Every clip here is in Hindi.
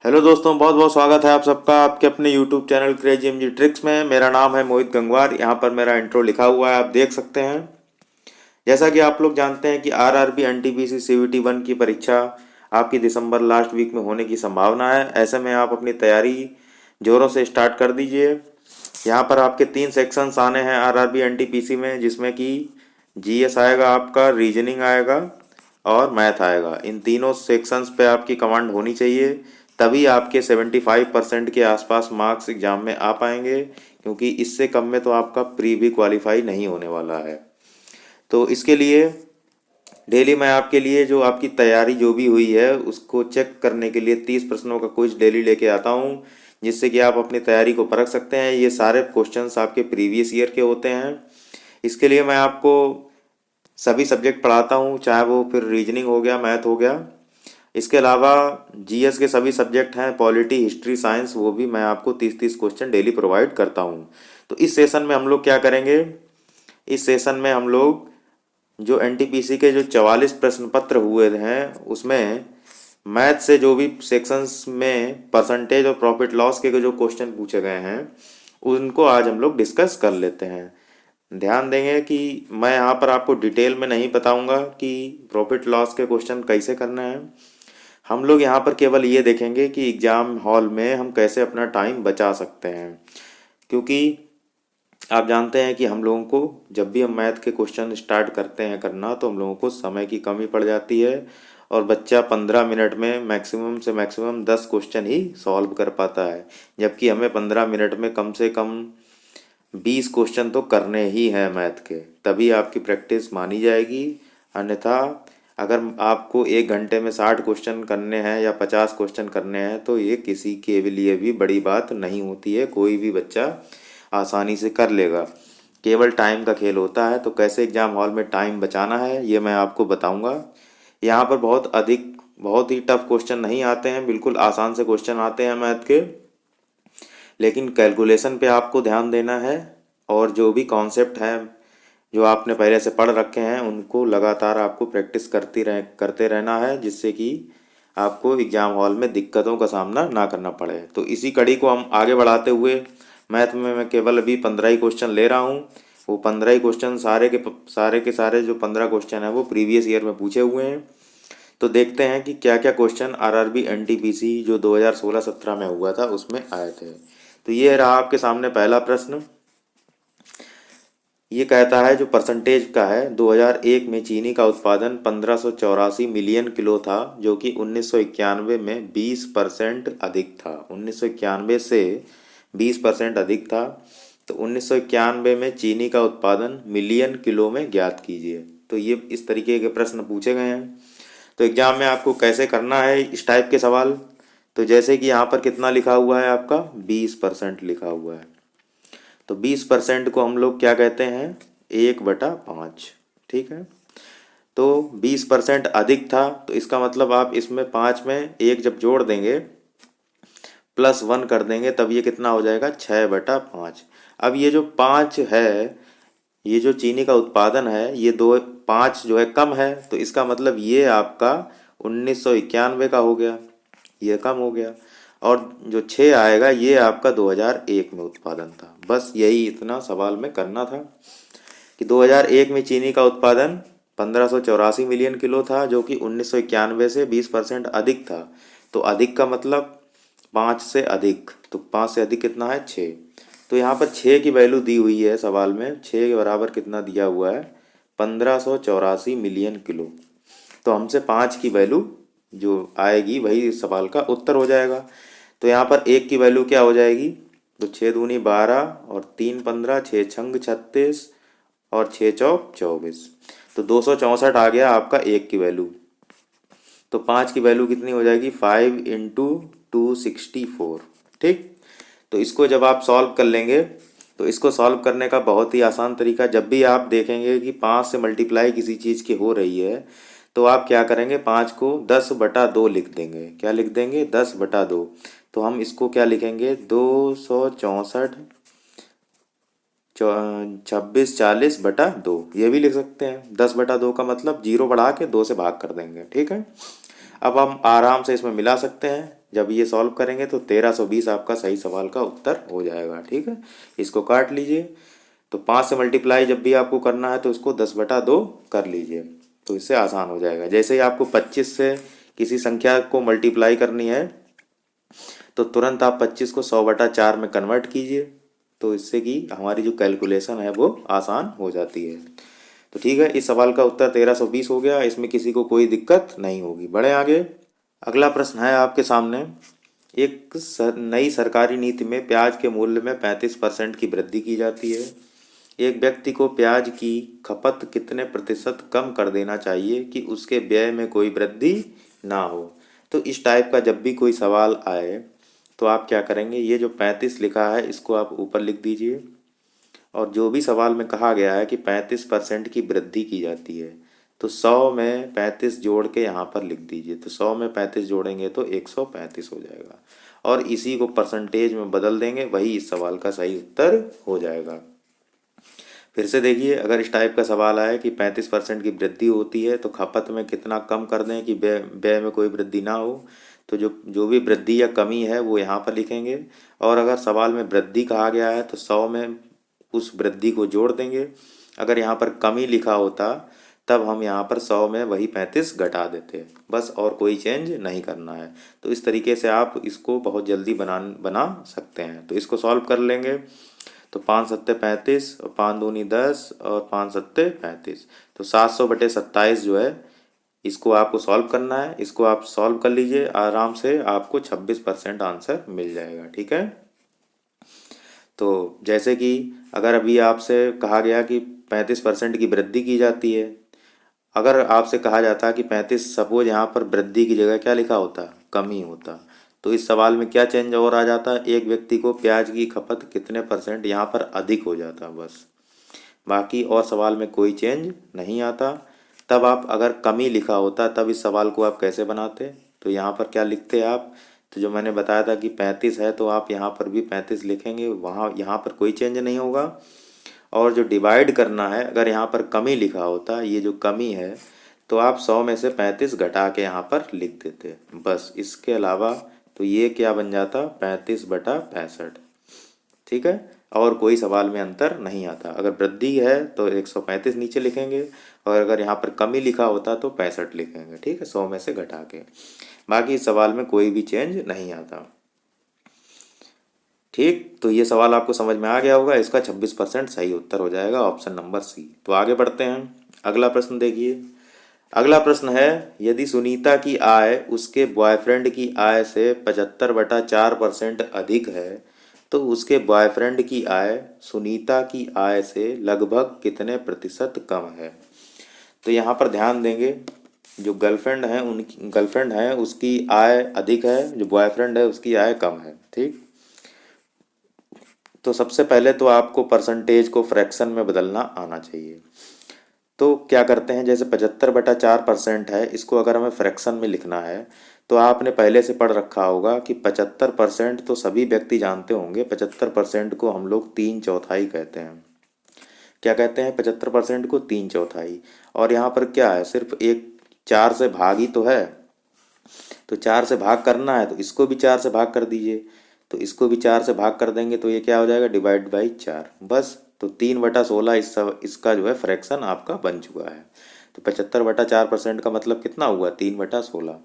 हेलो दोस्तों, बहुत बहुत स्वागत है आप सबका आपके अपने YouTube channel crazy MG tricks में। मेरा नाम है मोहित गंगवार। यहाँ पर मेरा इंट्रो लिखा हुआ है, आप देख सकते हैं। जैसा कि आप लोग जानते हैं कि आरआरबी एनटीपीसी सीवीटी 1 की परीक्षा आपकी दिसंबर लास्ट वीक में होने की संभावना है। ऐसे में आप अपनी तैयारी जोरों से स्टार्ट कर दीजिए। यहाँ पर आपके 3 सेक्शंस आने हैं आरआरबी एनटीपीसी में, जिसमें कि जीएस आएगा, आपका रीजनिंग आएगा और मैथ आएगा। इन तीनों सेक्शंस पे आपकी कमांड होनी चाहिए, तभी आपके 75% के आसपास मार्क्स एग्जाम में आ पाएंगे, क्योंकि इससे कम में तो आपका प्री भी क्वालिफाई नहीं होने वाला है। तो इसके लिए डेली मैं आपके लिए जो आपकी तैयारी जो भी हुई है उसको चेक करने के लिए 30 प्रश्नों का क्विज डेली लेके आता हूँ, जिससे कि आप अपनी तैयारी को परख सकते हैं। ये सारे क्वेश्चंस आपके प्रीवियस ईयर के होते हैं। इसके लिए मैं आपको सभी सब्जेक्ट पढ़ाता हूँ, चाहे वो फिर रीजनिंग हो गया, मैथ हो गया। इसके अलावा जीएस के सभी सब्जेक्ट हैं, पॉलिटी, हिस्ट्री, साइंस, वो भी मैं आपको 30-30 क्वेश्चन डेली प्रोवाइड करता हूँ। तो इस सेशन में हम लोग क्या करेंगे, इस सेशन में हम लोग जो एनटीपीसी के जो 44 प्रश्न पत्र हुए हैं उसमें मैथ से जो भी सेक्शंस में परसेंटेज और प्रॉफिट लॉस के जो क्वेश्चन पूछे गए हैं उनको आज हम लोग डिस्कस कर लेते हैं। ध्यान देंगे कि मैं यहाँ पर आपको डिटेल में नहीं बताऊंगा कि प्रॉफिट लॉस के क्वेश्चन कैसे करना है। हम लोग यहाँ पर केवल ये देखेंगे कि एग्ज़ाम हॉल में हम कैसे अपना टाइम बचा सकते हैं, क्योंकि आप जानते हैं कि हम लोगों को जब भी हम मैथ के क्वेश्चन स्टार्ट करते हैं करना तो हम लोगों को समय की कमी पड़ जाती है और बच्चा 15 मिनट में मैक्सिमम से मैक्सिमम 10 क्वेश्चन ही सॉल्व कर पाता है, जबकि हमें 15 मिनट में कम से कम 20 क्वेश्चन तो करने ही हैं मैथ के, तभी आपकी प्रैक्टिस मानी जाएगी। अन्यथा अगर आपको 1 घंटे में 60 क्वेश्चन करने हैं या 50 क्वेश्चन करने हैं तो ये किसी के लिए भी बड़ी बात नहीं होती है, कोई भी बच्चा आसानी से कर लेगा। केवल टाइम का खेल होता है। तो कैसे एग्ज़ाम हॉल में टाइम बचाना है ये मैं आपको बताऊंगा। यहाँ पर बहुत ही टफ क्वेश्चन नहीं आते हैं, बिल्कुल आसान से क्वेश्चन आते हैं मैथ के, लेकिन कैलकुलेशन पे आपको ध्यान देना है और जो भी कॉन्सेप्ट हैं जो आपने पहले से पढ़ रखे हैं उनको लगातार आपको प्रैक्टिस करते रहना है, जिससे कि आपको एग्ज़ाम हॉल में दिक्कतों का सामना ना करना पड़े। तो इसी कड़ी को हम आगे बढ़ाते हुए मैथ में मैं केवल अभी 15 ही क्वेश्चन ले रहा हूँ। वो 15 ही क्वेश्चन सारे जो 15 क्वेश्चन हैं वो प्रीवियस ईयर में पूछे हुए हैं। तो देखते हैं कि क्या क्या क्वेश्चन आरआरबी एनटीपीसी जो 2016-17 में हुआ था उसमें आए थे। तो ये रहा आपके सामने पहला प्रश्न। ये कहता है, जो परसेंटेज का है, 2001 में चीनी का उत्पादन 1584 मिलियन किलो था, जो कि 1991 में 20% अधिक था। 1991 से 20% अधिक था। तो 1991 में चीनी का उत्पादन मिलियन किलो में ज्ञात कीजिए। तो ये इस तरीके के प्रश्न पूछे गए हैं। तो एग्जाम में आपको कैसे करना है इस टाइप के सवाल। तो जैसे कि यहाँ पर कितना लिखा हुआ है, आपका 20% लिखा हुआ है। तो 20% को हम लोग क्या कहते हैं, 1/5। ठीक है। तो 20% अधिक था, तो इसका मतलब आप इसमें 5 में 1 जब जोड़ देंगे +1 कर देंगे तब ये कितना हो जाएगा, 6/5। अब ये जो 5 है, ये जो चीनी का उत्पादन है, ये 5 जो है कम है, तो इसका मतलब ये आपका 1991 का हो गया, ये कम हो गया। और जो 6 आएगा ये आपका 2001 में उत्पादन था। बस यही इतना सवाल में करना था कि 2001 में चीनी का उत्पादन 1584 मिलियन किलो था, जो कि 1991 से 20% अधिक था। तो अधिक का मतलब 5 से अधिक, तो 5 से अधिक कितना है, 6। तो यहाँ पर 6 की वैल्यू दी हुई है सवाल में। 6 के बराबर कितना दिया हुआ है, 1584 मिलियन किलो। तो हमसे 5 की वैल्यू जो आएगी वही इस सवाल का उत्तर हो जाएगा। तो यहाँ पर 1 की वैल्यू क्या हो जाएगी, तो 6 दूनी 12 और 3 15, 6 छंग 36 और 6 चौक 24। तो 264 आ गया आपका 1 की वैल्यू। तो 5 की वैल्यू कितनी हो जाएगी, 5 × 264। ठीक। तो इसको जब आप सॉल्व कर लेंगे, तो इसको सॉल्व करने का बहुत ही आसान तरीका, जब भी आप देखेंगे कि 5 से मल्टीप्लाई किसी चीज़ की हो रही है तो आप क्या करेंगे, 5 को 10/2 लिख देंगे। क्या लिख देंगे, 10/2। तो हम इसको क्या लिखेंगे, 264 2640/2, ये भी लिख सकते हैं। 10/2 का मतलब 0 बढ़ा के 2 से भाग कर देंगे। ठीक है। अब हम आराम से इसमें मिला सकते हैं। जब ये सॉल्व करेंगे तो 1320 आपका सही सवाल का उत्तर हो जाएगा। ठीक है, इसको काट लीजिए। तो 5 से मल्टीप्लाई जब भी आपको करना है तो इसको 10/2 कर लीजिए, तो इससे आसान हो जाएगा। जैसे ही आपको 25 से किसी संख्या को मल्टीप्लाई करनी है तो तुरंत आप 25 को 100/4 में कन्वर्ट कीजिए, तो इससे कि हमारी जो कैलकुलेशन है वो आसान हो जाती है। तो ठीक है, इस सवाल का उत्तर 1320 हो गया, इसमें किसी को कोई दिक्कत नहीं होगी। बढ़े आगे। अगला प्रश्न है आपके सामने। नई सरकारी नीति में प्याज के मूल्य में 35% की वृद्धि की जाती है। एक व्यक्ति को प्याज की खपत कितने प्रतिशत कम कर देना चाहिए कि उसके व्यय में कोई वृद्धि ना हो। तो इस टाइप का जब भी कोई सवाल आए तो आप क्या करेंगे, ये जो 35 लिखा है इसको आप ऊपर लिख दीजिए, और जो भी सवाल में कहा गया है कि 35% की वृद्धि की जाती है तो 100 में 35 जोड़ के यहाँ पर लिख दीजिए। तो 100 में 35 जोड़ेंगे तो 135 हो जाएगा, और इसी को परसेंटेज में बदल देंगे, वही इस सवाल का सही उत्तर हो जाएगा। फिर से देखिए, अगर इस टाइप का सवाल आए कि 35% की वृद्धि होती है तो खपत में कितना कम कर दें कि व्यय में कोई वृद्धि ना हो, तो जो जो भी वृद्धि या कमी है वो यहाँ पर लिखेंगे। और अगर सवाल में वृद्धि कहा गया है तो 100 में उस वृद्धि को जोड़ देंगे। अगर यहाँ पर कमी लिखा होता तब हम यहाँ पर 100 में वही 35 घटा देते, बस, और कोई चेंज नहीं करना है। तो इस तरीके से आप इसको बहुत जल्दी बना सकते हैं। तो इसको सॉल्व कर लेंगे तो 5 सत्ते 35 और 5 दूनी 10 और 5 सत्ते 35, तो 700/27 जो है इसको आपको सॉल्व करना है। इसको आप सॉल्व कर लीजिए आराम से, आपको 26% आंसर मिल जाएगा। ठीक है, तो जैसे कि अगर अभी आपसे कहा गया कि 35% की वृद्धि की जाती है, अगर आपसे कहा जाता कि 35, सपोज यहाँ पर वृद्धि की जगह क्या लिखा होता, कमी होता, तो इस सवाल में क्या चेंज और आ जाता, एक व्यक्ति को प्याज की खपत कितने % यहाँ पर अधिक हो जाता बस, बाकी और सवाल में कोई चेंज नहीं आता। तब आप अगर कमी लिखा होता तब इस सवाल को आप कैसे बनाते, तो यहाँ पर क्या लिखते आप, तो जो मैंने बताया था कि 35 है तो आप यहाँ पर भी 35 लिखेंगे, वहाँ यहाँ पर कोई चेंज नहीं होगा। और जो डिवाइड करना है, अगर यहाँ पर कमी लिखा होता, ये जो कमी है, तो आप 100 में से 35 घटा के यहाँ पर लिख देते बस। इसके अलावा तो ये क्या बन जाता, 35/65। ठीक है, और कोई सवाल में अंतर नहीं आता। अगर वृद्धि है तो 135 नीचे लिखेंगे, और अगर यहाँ पर कमी लिखा होता तो 65 लिखेंगे। ठीक है, 100 में से घटा के, बाकी इस सवाल में कोई भी चेंज नहीं आता। ठीक, तो ये सवाल आपको समझ में आ गया होगा, इसका 26% सही उत्तर हो जाएगा, ऑप्शन नंबर सी। तो आगे बढ़ते हैं, अगला प्रश्न देखिए। अगला प्रश्न है, यदि सुनीता की आय उसके बॉयफ्रेंड की आय से 75/4% अधिक है तो उसके बॉयफ्रेंड की आय सुनीता की आय से लगभग कितने प्रतिशत कम है। तो यहाँ पर ध्यान देंगे, जो गर्लफ्रेंड है उसकी आय अधिक है, जो बॉयफ्रेंड है उसकी आय कम है। ठीक, तो सबसे पहले तो आपको परसेंटेज को फ्रैक्शन में बदलना आना चाहिए। तो क्या करते हैं, जैसे 75/4% है, इसको अगर हमें फ्रैक्शन में लिखना है तो आपने पहले से पढ़ रखा होगा कि 75% तो सभी व्यक्ति जानते होंगे, 75% को हम लोग 3/4 कहते हैं। क्या कहते हैं, 75% को 3/4। और यहाँ पर क्या है, सिर्फ एक 4 से भाग ही तो है, तो 4 से भाग करना है तो इसको भी 4 से भाग कर दीजिए, तो इसको भी 4 से भाग कर देंगे तो ये क्या हो जाएगा, डिवाइड बाई 4 बस। तो 3/16 इसका जो है फ्रैक्शन आपका बन चुका है। तो 75/4% का मतलब कितना हुआ, 3/16।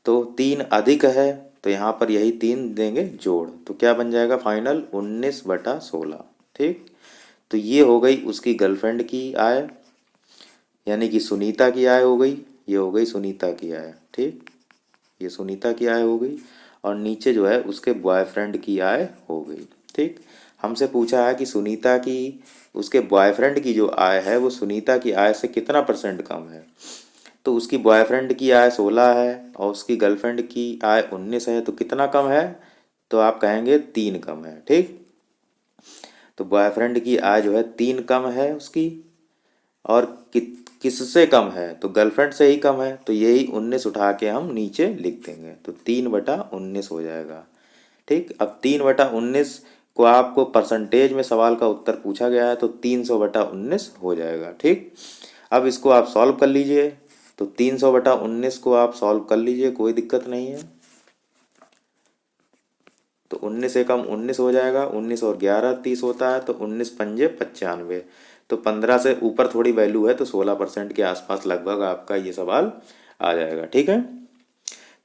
तो 3 अधिक है तो यहाँ पर यही 3 देंगे जोड़, तो क्या बन जाएगा फाइनल, 19/16। ठीक, तो ये हो गई उसकी गर्लफ्रेंड की आय, यानी कि सुनीता की आय हो गई, ये हो गई सुनीता की आय। ठीक, ये सुनीता की आय हो गई, और नीचे जो है उसके बॉयफ्रेंड की आय हो गई। ठीक, हमसे पूछा है कि सुनीता की उसके बॉयफ्रेंड की जो आय है वो सुनीता की आय से कितना % कम है। तो उसकी बॉयफ्रेंड की आय 16 है और उसकी गर्लफ्रेंड की आय 19 है, तो कितना कम है, तो आप कहेंगे 3 कम है। ठीक, तो बॉयफ्रेंड की आय जो है 3 कम है उसकी, और किससे कम है, तो गर्लफ्रेंड से ही कम है, तो यही 19 उठा के हम नीचे लिख देंगे, तो 3/19 हो जाएगा। ठीक, अब 3/19 को आपको परसेंटेज में सवाल का उत्तर पूछा गया है तो 300/19 हो जाएगा। ठीक, अब इसको आप सॉल्व कर लीजिए, तो 300/19 को आप सॉल्व कर लीजिए, कोई दिक्कत नहीं है। तो 19 से कम 19 हो जाएगा, 19 और 11 30 होता है, तो 19 पंजे 95। तो 15 से ऊपर थोड़ी वैल्यू है, तो 16% के आसपास लगभग आपका ये सवाल आ जाएगा। ठीक है,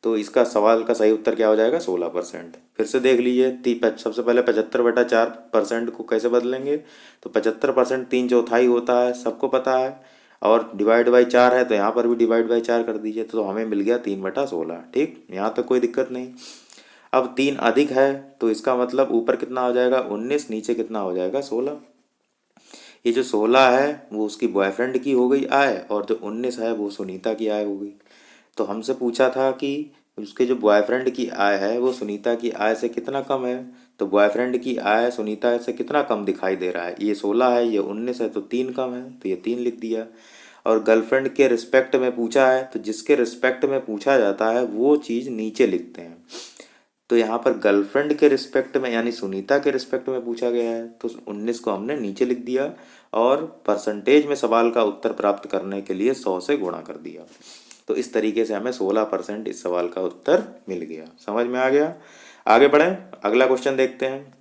तो इसका सवाल का सही उत्तर क्या हो जाएगा? 16%। फिर से देख लीजिए, सबसे पहले 75/4% को कैसे बदलेंगे? तो 75% 3/4 होता है, सबको पता है, और डिवाइड बाई 4 है, तो यहाँ पर भी डिवाइड बाई 4 कर दीजिए, तो हमें मिल गया 3/16। ठीक, यहाँ तक कोई दिक्कत नहीं। अब 3 अधिक है, तो इसका मतलब ऊपर कितना हो जाएगा? 19, नीचे कितना हो जाएगा? 16। ये जो 16 है वो उसकी बॉयफ्रेंड की हो गई आय, और जो 19 है वो सुनीता की आय हो गई। तो हमसे पूछा था कि उसके जो बॉयफ्रेंड की आय है वो सुनीता की आय से कितना कम है। तो बॉयफ्रेंड की आय सुनीता से कितना कम दिखाई दे रहा है? ये 16 है, ये 19 है, तो 3 कम है, तो ये 3 लिख दिया। और गर्लफ्रेंड के रिस्पेक्ट में पूछा है, तो जिसके रिस्पेक्ट में पूछा जाता है वो चीज़ नीचे लिखते हैं। तो यहाँ पर गर्लफ्रेंड के रिस्पेक्ट में यानी सुनीता के रिस्पेक्ट में पूछा गया है, तो 19 को हमने नीचे लिख दिया, और परसेंटेज में सवाल का उत्तर प्राप्त करने के लिए 100 से गुणा कर दिया। तो इस तरीके से हमें 16% इस सवाल का उत्तर मिल गया। समझ में आ गया? आगे बढ़ें, अगला क्वेश्चन देखते हैं।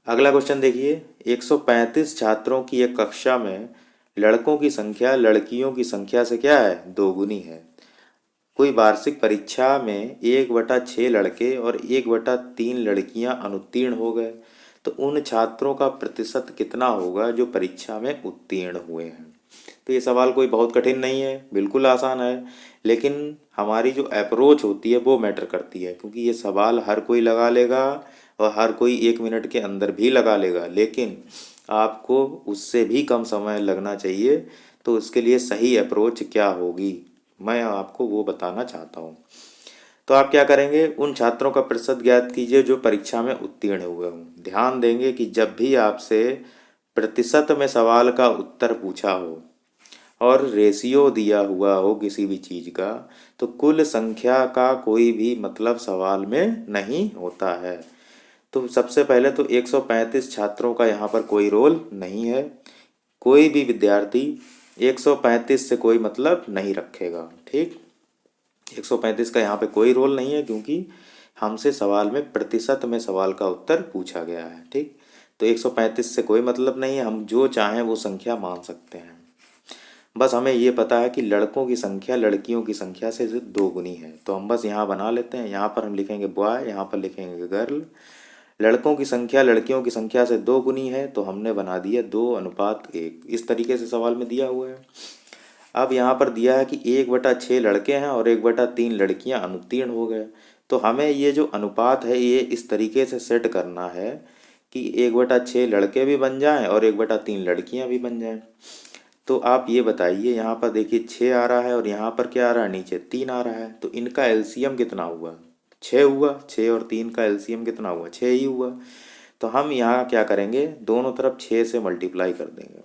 अगला क्वेश्चन देखिए, 135 छात्रों की एक कक्षा में लड़कों की संख्या लड़कियों की संख्या से क्या है? दोगुनी है। कोई वार्षिक परीक्षा में 1/6 लड़के और 1/3 लड़कियां अनुत्तीर्ण हो गए, तो उन छात्रों का प्रतिशत कितना होगा जो परीक्षा में उत्तीर्ण हुए हैं? तो ये सवाल कोई बहुत कठिन नहीं है, बिल्कुल आसान है, लेकिन हमारी जो अप्रोच होती है वो मैटर करती है, क्योंकि ये सवाल हर कोई लगा लेगा और हर कोई 1 मिनट के अंदर भी लगा लेगा, लेकिन आपको उससे भी कम समय लगना चाहिए। तो उसके लिए सही अप्रोच क्या होगी, मैं आपको वो बताना चाहता हूँ। तो आप क्या करेंगे? उन छात्रों का प्रतिशत ज्ञात कीजिए जो परीक्षा में उत्तीर्ण हुए हों। ध्यान देंगे कि जब भी आपसे प्रतिशत में सवाल का उत्तर पूछा हो और रेशियो दिया हुआ हो किसी भी चीज़ का, तो कुल संख्या का कोई भी मतलब सवाल में नहीं होता है। तो सबसे पहले तो 135 छात्रों का यहाँ पर कोई रोल नहीं है। कोई भी विद्यार्थी 135 से कोई मतलब नहीं रखेगा। ठीक, 135 का यहाँ पे कोई रोल नहीं है, क्योंकि हमसे सवाल में प्रतिशत में सवाल का उत्तर पूछा गया है। ठीक, तो 135 से कोई मतलब नहीं है, हम जो चाहें वो संख्या मान सकते हैं। बस हमें ये पता है कि लड़कों की संख्या लड़कियों की संख्या से दोगुनी है, तो हम बस यहाँ बना लेते हैं। यहाँ पर हम लिखेंगे बॉय, यहाँ पर लिखेंगे गर्ल। लड़कों की संख्या लड़कियों की संख्या से दोगुनी है, तो हमने बना दिया 2:1। इस तरीके से सवाल में दिया हुआ है। अब यहाँ पर दिया है कि 1/6 लड़के हैं और 1/3 लड़कियाँ अनुत्तीर्ण हो गए, तो हमें ये जो अनुपात है ये इस तरीके से सेट करना है कि 1/6 लड़के भी बन जाएं और 1/3 लड़कियाँ भी बन जाएं। तो आप ये बताइए, यहाँ पर देखिए 6 आ रहा है और यहाँ पर क्या आ रहा है? नीचे 3 आ रहा है, तो इनका एलसीएम कितना हुआ? 6 हुआ। 6 और 3 का एलसीएम कितना हुआ? 6 ही हुआ। तो हम यहाँ क्या करेंगे? दोनों तरफ 6 से मल्टीप्लाई कर देंगे।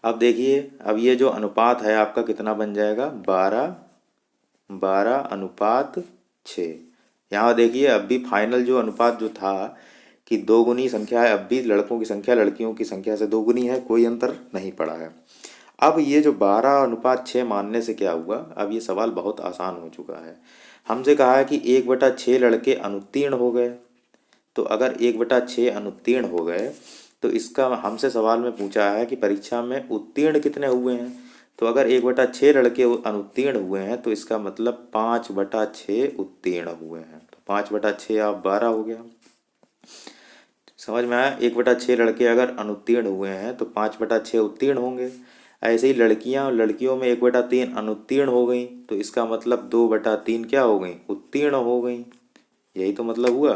अब देखिए, अब ये जो अनुपात है आपका कितना बन जाएगा? 12:6। यहाँ देखिए, अब भी फाइनल जो अनुपात जो था कि दोगुनी संख्या है, अब भी लड़कों की संख्या लड़कियों की संख्या से दोगुनी है, कोई अंतर नहीं पड़ा है। अब ये जो 12:6 मानने से क्या हुआ? अब ये सवाल बहुत आसान हो चुका है। हमसे कहा है कि 1/6 लड़के अनुत्तीर्ण हो गए, तो अगर 1/6 अनुत्तीर्ण हो गए, तो इसका हमसे सवाल में पूछा है कि परीक्षा में उत्तीर्ण कितने हुए हैं। तो अगर 1/6 लड़के अनुत्तीर्ण हुए हैं, तो इसका मतलब 5/6 उत्तीर्ण हुए हैं, तो 5/6 आप 12 हो गया। समझ में आया? 1/6 लड़के अगर अनुत्तीर्ण हुए हैं तो 5/6 उत्तीर्ण होंगे। ऐसे ही लड़कियां, लड़कियों में 1/3 अनुत्तीर्ण हो गई, तो इसका मतलब 2/3 क्या हो गई? उत्तीर्ण हो गई। यही तो मतलब हुआ।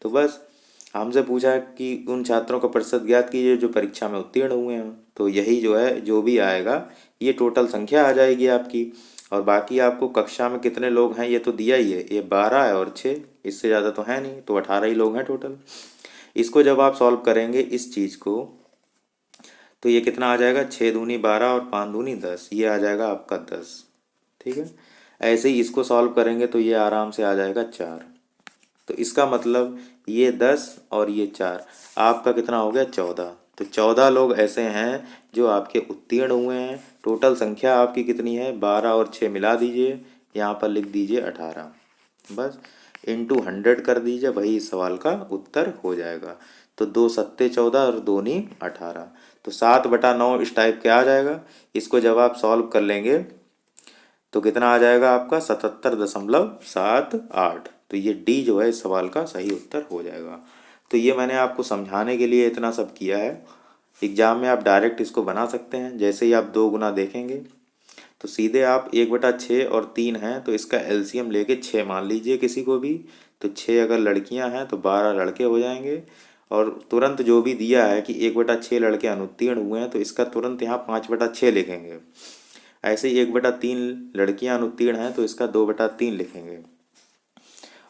तो बस हमसे पूछा है कि उन छात्रों का प्रतिशत ज्ञात कीजिए जो परीक्षा में उत्तीर्ण हुए हैं, तो यही जो है जो भी आएगा ये टोटल संख्या आ जाएगी आपकी। और बाकी आपको कक्षा में कितने लोग हैं ये तो दिया ही है, ये 12 है और 6, इससे ज़्यादा तो है नहीं, तो 18 ही लोग हैं टोटल। इसको जब आप सॉल्व करेंगे इस चीज़ को, तो ये कितना आ जाएगा? 6 दूनी 12 और 5 दूनी 10, ये आ जाएगा आपका 10। ठीक है, ऐसे ही इसको सॉल्व करेंगे तो ये आराम से आ जाएगा 4। तो इसका मतलब ये 10 और ये 4, आपका कितना हो गया? 14। तो 14 लोग ऐसे हैं जो आपके उत्तीर्ण हुए हैं। टोटल संख्या आपकी कितनी है? 12 और 6 मिला दीजिए, यहाँ पर लिख दीजिए 18। बस इंटू 100 कर दीजिए, वही इस सवाल का उत्तर हो जाएगा। तो 2 सत्ते 14 और 2 नी 18, तो 7/9 इस टाइप के आ जाएगा। इसको जब आप सॉल्व कर लेंगे तो कितना आ जाएगा आपका 77.78। तो ये डी जो है इस सवाल का सही उत्तर हो जाएगा। तो ये मैंने आपको समझाने के लिए इतना सब किया है। एग्जाम में आप डायरेक्ट इसको बना सकते हैं। जैसे ही आप 2 गुना देखेंगे तो सीधे आप 1/6 और 3 हैं तो इसका एलसीएम लेके 6 मान लीजिए किसी को भी। तो 6 अगर लड़कियां हैं तो 12 लड़के हो जाएंगे। और तुरंत जो भी दिया है कि 1/6 लड़के अनुत्तीर्ण हुए हैं तो इसका तुरंत यहाँ 5/6 लिखेंगे। ऐसे ही 1/3 लड़कियां अनुत्तीर्ण हैं तो इसका 2/3 लिखेंगे।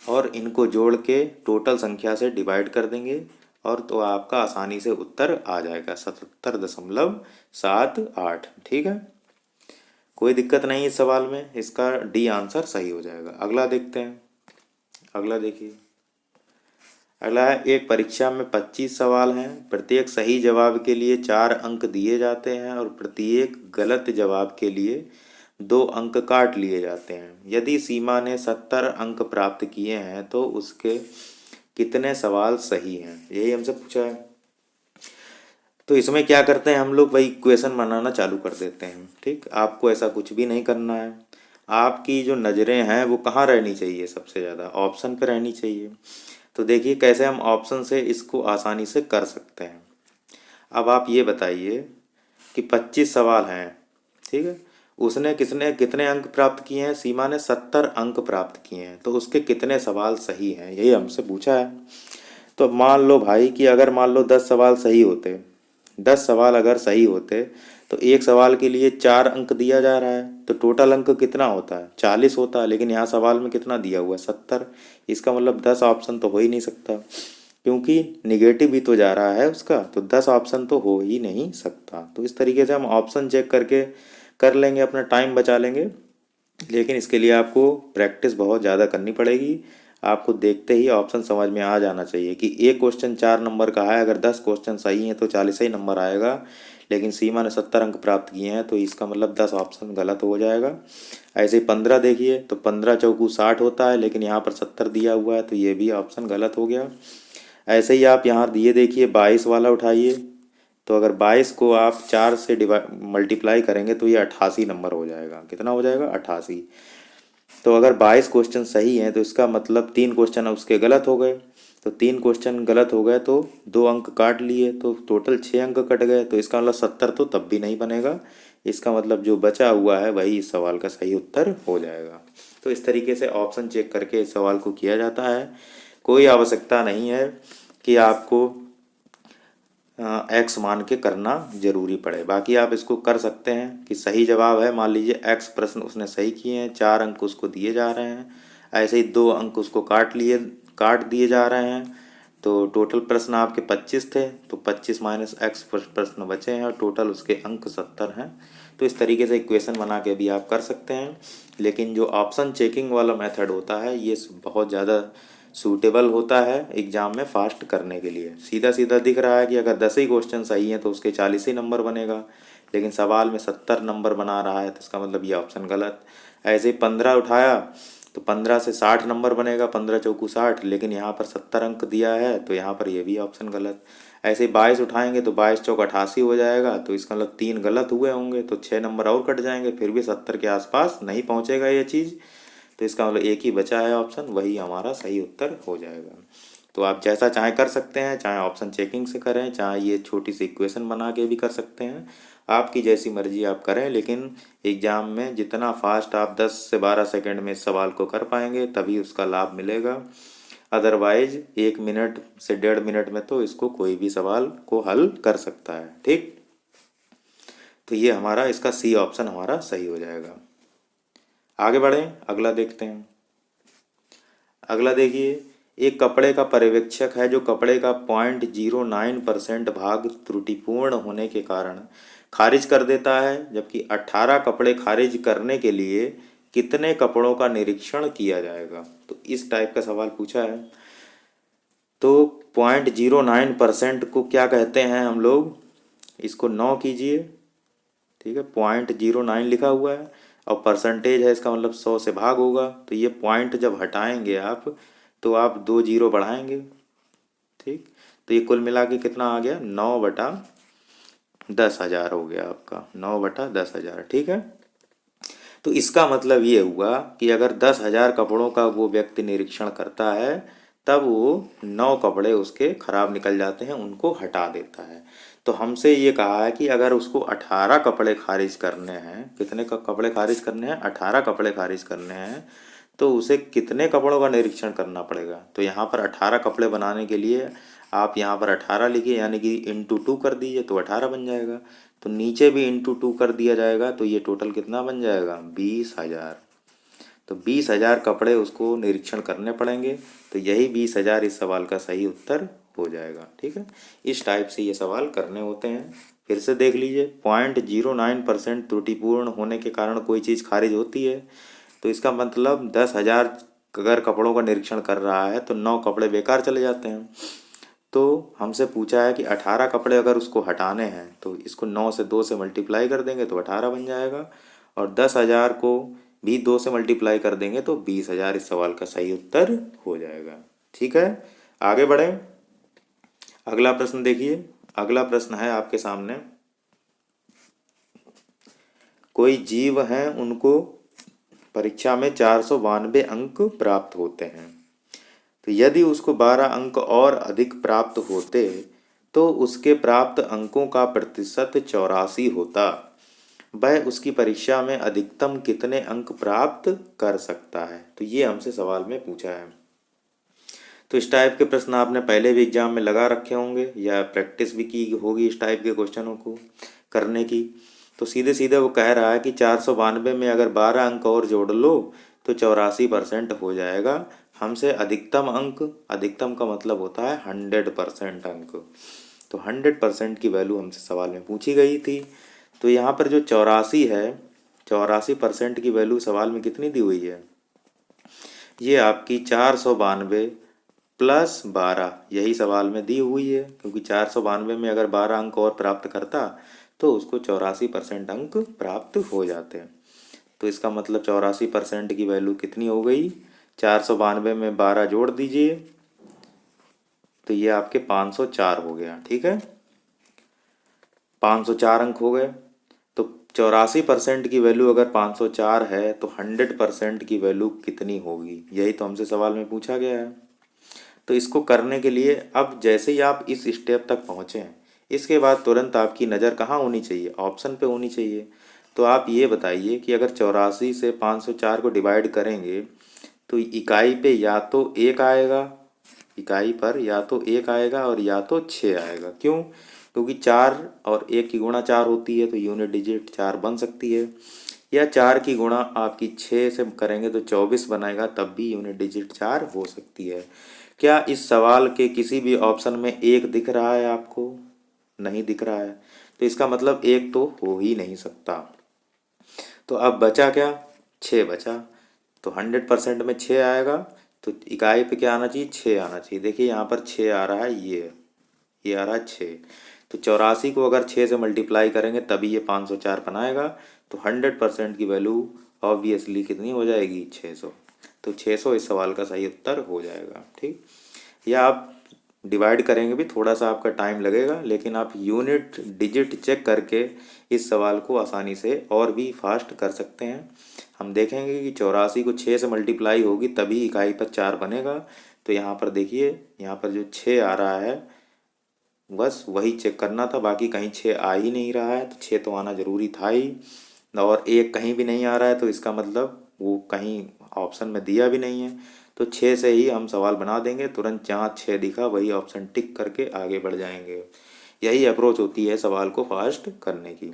और इनको जोड़ के टोटल संख्या से डिवाइड कर देंगे और तो आपका आसानी से उत्तर आ जाएगा 77.78। ठीक है, कोई दिक्कत नहीं इस सवाल में, इसका डी आंसर सही हो जाएगा। अगला देखते हैं। अगला देखिए, अगला है एक परीक्षा में 25 सवाल हैं। प्रत्येक सही जवाब के लिए 4 अंक दिए जाते हैं और प्रत्येक गलत जवाब के लिए 2 अंक काट लिए जाते हैं। यदि सीमा ने 70 अंक प्राप्त किए हैं तो उसके कितने सवाल सही हैं, यही हमसे पूछा है। तो इसमें क्या करते हैं हम लोग, भाई इक्वेशन बनाना चालू कर देते हैं। ठीक, आपको ऐसा कुछ भी नहीं करना है। आपकी जो नज़रें हैं वो कहाँ रहनी चाहिए, सबसे ज़्यादा ऑप्शन पे रहनी चाहिए। तो देखिए कैसे हम ऑप्शन से इसको आसानी से कर सकते हैं। अब आप ये बताइए कि 25 सवाल हैं, ठीक है, उसने किसने कितने अंक प्राप्त किए हैं, सीमा ने 70 अंक प्राप्त किए हैं, तो उसके कितने सवाल सही हैं, यही हमसे पूछा है। तो मान लो भाई कि अगर मान लो 10 सवाल सही होते, 10 सवाल अगर सही होते तो एक सवाल के लिए 4 अंक दिया जा रहा है तो टोटल अंक कितना होता है, 40 होता है। लेकिन यहाँ सवाल में कितना दिया हुआ है, 70। इसका मतलब 10 ऑप्शन तो हो ही नहीं सकता, क्योंकि निगेटिव भी तो जा रहा है उसका, तो 10 ऑप्शन तो हो ही नहीं सकता। तो इस तरीके से हम ऑप्शन चेक करके कर लेंगे, अपना टाइम बचा लेंगे। लेकिन इसके लिए आपको प्रैक्टिस बहुत ज़्यादा करनी पड़ेगी। आपको देखते ही ऑप्शन समझ में आ जाना चाहिए कि एक क्वेश्चन 4 नंबर का है, अगर 10 क्वेश्चन सही हैं तो 40 ही नंबर आएगा। लेकिन सीमा ने 70 अंक प्राप्त किए हैं तो इसका मतलब 10 ऑप्शन गलत हो जाएगा। ऐसे ही 15 देखिए, तो 15 चौकू 60 होता है, लेकिन यहाँ पर 70 दिया हुआ है तो ये भी ऑप्शन गलत हो गया। ऐसे ही आप यहाँ दिए देखिए 22 वाला उठाइए, तो अगर 22 को आप 4 से मल्टीप्लाई करेंगे तो ये 88 नंबर हो जाएगा। कितना हो जाएगा, 88। तो अगर 22 क्वेश्चन सही हैं तो इसका मतलब 3 क्वेश्चन उसके गलत हो गए। तो 3 क्वेश्चन गलत हो गए तो 2 अंक काट लिए, तो टोटल 6 अंक कट गए। तो इसका मतलब 70 तो तब भी नहीं बनेगा। इसका मतलब जो बचा हुआ है वही इस सवाल का सही उत्तर हो जाएगा। तो इस तरीके से ऑप्शन चेक करके इस सवाल को किया जाता है। कोई आवश्यकता नहीं है कि आपको एक्स मान के करना जरूरी पड़े। बाकी आप इसको कर सकते हैं कि सही जवाब है, मान लीजिए एक्स प्रश्न उसने सही किए हैं, 4 अंक उसको दिए जा रहे हैं। ऐसे ही 2 अंक उसको काट दिए जा रहे हैं। तो टोटल प्रश्न आपके 25 थे, तो 25 माइनस एक्स प्रश्न बचे हैं और टोटल उसके अंक 70 हैं। तो इस तरीके से इक्वेशन बना के भी आप कर सकते हैं। लेकिन जो ऑप्शन चेकिंग वाला मेथड होता है ये बहुत ज़्यादा सूटेबल होता है एग्ज़ाम में फास्ट करने के लिए। सीधा सीधा दिख रहा है कि अगर 10 ही क्वेश्चन सही हैं तो उसके 40 ही नंबर बनेगा, लेकिन सवाल में 70 नंबर बना रहा है तो इसका मतलब ये ऑप्शन गलत। ऐसे ही 15 उठाया तो 15 से 60 नंबर बनेगा, 15 चौकू 60, लेकिन यहाँ पर 70 अंक दिया है तो यहाँ पर ये भी ऑप्शन गलत। ऐसे ही 22 उठाएंगे तो 22 चौक 88 हो जाएगा, तो इसका मतलब 3 गलत हुए होंगे तो 6 नंबर और कट जाएंगे, फिर भी 70 के आसपास नहीं पहुँचेगा ये चीज़। तो इसका मतलब एक ही बचा है ऑप्शन, वही हमारा सही उत्तर हो जाएगा। तो आप जैसा चाहे कर सकते हैं, चाहे ऑप्शन चेकिंग से करें, चाहे ये छोटी सी इक्वेशन बना के भी कर सकते हैं। आपकी जैसी मर्जी आप करें, लेकिन एग्ज़ाम में जितना फास्ट आप 10 से 12 सेकंड में इस सवाल को कर पाएंगे तभी उसका लाभ मिलेगा। अदरवाइज 1 मिनट से 1.5 मिनट में तो इसको कोई भी सवाल को हल कर सकता है। ठीक, तो ये हमारा इसका सी ऑप्शन हमारा सही हो जाएगा। आगे बढ़ें, अगला देखते हैं। अगला देखिए, एक कपड़े का पर्यवेक्षक है जो कपड़े का 0.09% भाग त्रुटिपूर्ण होने के कारण खारिज कर देता है, जबकि 18 कपड़े खारिज करने के लिए कितने कपड़ों का निरीक्षण किया जाएगा। तो इस टाइप का सवाल पूछा है। तो 0.09% को क्या कहते हैं हम लोग, इसको 9 कीजिए, ठीक है, 0.09 लिखा हुआ है और परसेंटेज है, इसका मतलब 100 से भाग होगा। तो ये पॉइंट जब हटाएंगे आप तो आप 2 जीरो बढ़ाएंगे, ठीक। तो ये कुल मिला के कितना आ गया, 9/10,000 हो गया आपका, 9/10,000, ठीक है। तो इसका मतलब ये हुआ कि अगर 10,000 कपड़ों का वो व्यक्ति निरीक्षण करता है, तब वो 9 कपड़े उसके खराब निकल जाते हैं, उनको हटा देता है। तो हमसे ये कहा है कि अगर उसको 18 कपड़े खारिज करने हैं, कितने कपड़े खारिज करने हैं, 18 कपड़े खारिज करने हैं, तो उसे कितने कपड़ों का निरीक्षण करना पड़ेगा। तो यहाँ पर 18 कपड़े बनाने के लिए आप यहाँ पर 18 लिखिए, यानी कि इंटू 2 कर दीजिए तो 18 बन जाएगा। तो नीचे भी इंटू 2 कर दिया जाएगा, तो ये टोटल कितना बन जाएगा, 20,000। तो 20,000 कपड़े उसको निरीक्षण करने पड़ेंगे। तो यही 20,000 इस सवाल का सही उत्तर हो जाएगा, ठीक है। इस टाइप से ये सवाल करने होते हैं। फिर से देख लीजिए, 0.09% त्रुटिपूर्ण होने के कारण कोई चीज़ खारिज होती है। तो इसका मतलब 10,000 अगर कपड़ों का निरीक्षण कर रहा है तो 9 कपड़े बेकार चले जाते हैं। तो हमसे पूछा है कि 18 कपड़े अगर उसको हटाने हैं, तो इसको 9 से 2 से मल्टीप्लाई कर देंगे तो 18 बन जाएगा, और 10,000 को भी 2 से मल्टीप्लाई कर देंगे तो 20,000 इस सवाल का सही उत्तर हो जाएगा, ठीक है। आगे बढ़ें, अगला प्रश्न देखिए। अगला प्रश्न है आपके सामने, कोई जीव हैं, उनको परीक्षा में 492 अंक प्राप्त होते हैं। तो यदि उसको 12 अंक और अधिक प्राप्त होते तो उसके प्राप्त अंकों का प्रतिशत 84 होता। वह उसकी परीक्षा में अधिकतम कितने अंक प्राप्त कर सकता है। तो ये हमसे सवाल में पूछा है। तो इस टाइप के प्रश्न आपने पहले भी एग्जाम में लगा रखे होंगे या प्रैक्टिस भी की होगी इस टाइप के क्वेश्चनों को करने की। तो सीधे सीधे वो कह रहा है कि 492 में अगर 12 अंक और जोड़ लो तो 84% हो जाएगा। हमसे अधिकतम अंक, अधिकतम का मतलब होता है 100% अंक, तो 100% की वैल्यू हमसे सवाल में पूछी गई थी। तो यहाँ पर जो 84 है, 84% की वैल्यू सवाल में कितनी दी हुई है, ये आपकी 492 प्लस 12 यही सवाल में दी हुई है, क्योंकि 492 में अगर 12 अंक और प्राप्त करता तो उसको 84% अंक प्राप्त हो जाते हैं। तो इसका मतलब 84% की वैल्यू कितनी हो गई, 492 में 12 जोड़ दीजिए तो ये आपके 504 हो गया, ठीक है। 504 अंक हो गए। तो 84% की वैल्यू अगर 504 है तो 100% की वैल्यू कितनी होगी, यही तो हमसे सवाल में पूछा गया है। तो इसको करने के लिए अब जैसे ही आप इस स्टेप तक पहुँचे हैं, इसके बाद तुरंत आपकी नज़र कहाँ होनी चाहिए, ऑप्शन पे होनी चाहिए। तो आप ये बताइए कि अगर 84 से 504 को डिवाइड करेंगे तो इकाई पे या तो 1 आएगा, इकाई पर या तो 1 आएगा और या तो 6 आएगा। क्यों, क्योंकि 4 और 1 की गुणा 4 होती है तो यूनिट डिजिट 4 बन सकती है, या 4 की गुणा आपकी 6 से करेंगे तो 24 बनाएगा, तब भी यूनिट डिजिट 4 हो सकती है। क्या इस सवाल के किसी भी ऑप्शन में 1 दिख रहा है आपको, नहीं दिख रहा है, तो इसका मतलब 1 तो हो ही नहीं सकता। तो अब बचा क्या, 6 बचा। तो 100% में 6 आएगा, तो इकाई पे क्या आना चाहिए, 6 आना चाहिए। देखिए यहाँ पर 6 आ रहा है, ये आ रहा है 6। तो 84 को अगर 6 से मल्टीप्लाई करेंगे तभी ये 504 बनाएगा। तो 100% की वैल्यू ऑब्वियसली कितनी हो जाएगी, 600। तो 600 इस सवाल का सही उत्तर हो जाएगा, ठीक। या आप डिवाइड करेंगे भी थोड़ा सा आपका टाइम लगेगा, लेकिन आप यूनिट डिजिट चेक करके इस सवाल को आसानी से और भी फास्ट कर सकते हैं। हम देखेंगे कि 84 को 6 से मल्टीप्लाई होगी तभी इकाई पर 4 बनेगा। तो यहाँ पर देखिए, यहाँ पर जो 6 आ रहा है बस वही चेक करना था, बाकी कहीं 6 आ ही नहीं रहा है। तो 6 तो आना ज़रूरी था ही, और 1 कहीं भी नहीं आ रहा है, तो इसका मतलब वो कहीं ऑप्शन में दिया भी नहीं है। तो 6 से ही हम सवाल बना देंगे, तुरंत जहाँ 6 दिखा वही ऑप्शन टिक करके आगे बढ़ जाएंगे। यही अप्रोच होती है सवाल को फास्ट करने की,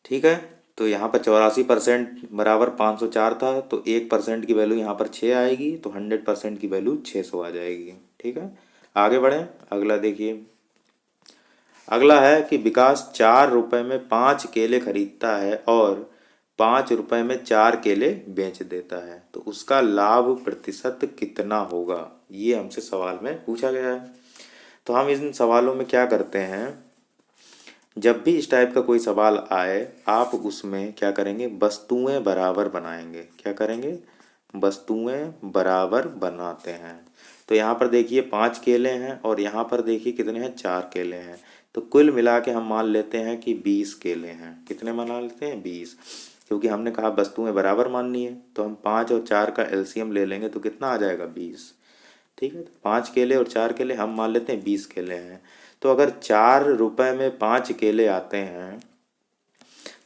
ठीक है। तो यहाँ पर 84% बराबर 504 था, तो 1% की वैल्यू यहाँ पर 6 आएगी, तो 100% की वैल्यू 600 आ जाएगी, ठीक है। आगे बढ़ें, अगला देखिए। अगला है कि विकास 4 रुपए में 5 केले खरीदता है और 5 रुपए में 4 केले बेच देता है, तो उसका लाभ प्रतिशत कितना होगा, ये हमसे सवाल में पूछा गया है। तो हम इन सवालों में क्या करते हैं, जब भी इस टाइप का कोई सवाल आए आप उसमें क्या करेंगे, वस्तुएं बराबर बनाएंगे। क्या करेंगे, वस्तुएं बराबर बनाते हैं। तो यहाँ पर देखिए 5 केले हैं और यहाँ पर देखिए कितने हैं, 4 केले हैं। तो कुल मिला के हम मान लेते हैं कि 20 केले हैं। कितने मान लेते हैं, 20, क्योंकि हमने कहा वस्तुएं बराबर माननी है। तो हम 5 और 4 का एलसीएम ले लेंगे तो कितना आ जाएगा, 20। ठीक है, तो 5 केले और 4 केले हम मान लेते हैं 20 केले हैं। तो अगर 4 रुपए में 5 केले आते हैं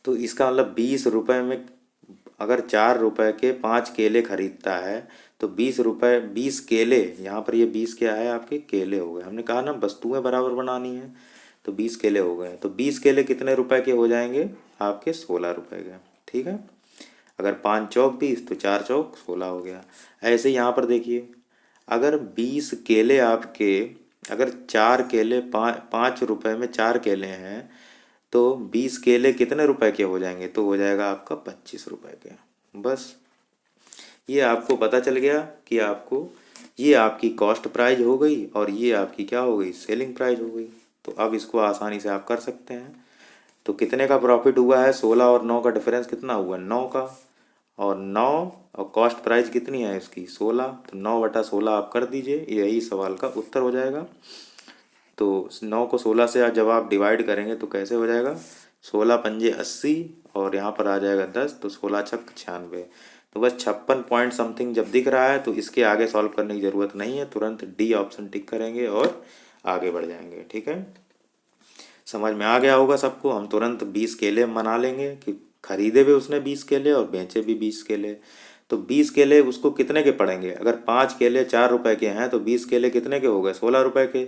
तो इसका मतलब 20 रुपए में, अगर 4 रुपए के 5 केले खरीदता है तो 20 रुपए, 20 केले, यहाँ पर ये 20 क्या है, आपके केले हो गए। हमने कहा ना वस्तुएं बराबर बनानी है, तो 20 केले हो गए। तो 20 केले कितने रुपए के हो जाएंगे, आपके 16 रुपए के। ठीक है, अगर 5 चौक 20 तो 4 चौक 16 हो गया। ऐसे ही यहाँ पर देखिए, अगर 20 केले आपके, अगर 4 केले 5 रुपए में 4 केले हैं तो 20 केले कितने रुपए के हो जाएंगे, तो हो जाएगा आपका 25 रुपए के। बस ये आपको पता चल गया कि आपको, ये आपकी कॉस्ट प्राइस हो गई और ये आपकी क्या हो गई, सेलिंग प्राइस हो गई। तो अब इसको आसानी से आप कर सकते हैं। तो कितने का प्रॉफिट हुआ है, 16 और 9 का डिफरेंस कितना हुआ, 9 का। और 9 और कॉस्ट प्राइस कितनी है इसकी, 16। तो 9/16 आप कर दीजिए, यही सवाल का उत्तर हो जाएगा। तो 9 को 16 से जब आप डिवाइड करेंगे तो कैसे हो जाएगा, 16 पंजे 80 और यहाँ पर आ जाएगा 10, तो 16 छक 96। तो बस 56 पॉइंट समथिंग जब दिख रहा है तो इसके आगे सॉल्व करने की ज़रूरत नहीं है, तुरंत डी ऑप्शन टिक करेंगे और आगे बढ़ जाएंगे। ठीक है, समझ में आ गया होगा सबको। हम तुरंत 20 केले मना लेंगे कि खरीदे भी उसने 20 केले और बेचे भी 20 केले। तो 20 केले उसको कितने के पड़ेंगे, अगर 5 केले 4 रुपए के हैं तो 20 केले कितने के हो गए, 16 रुपए के।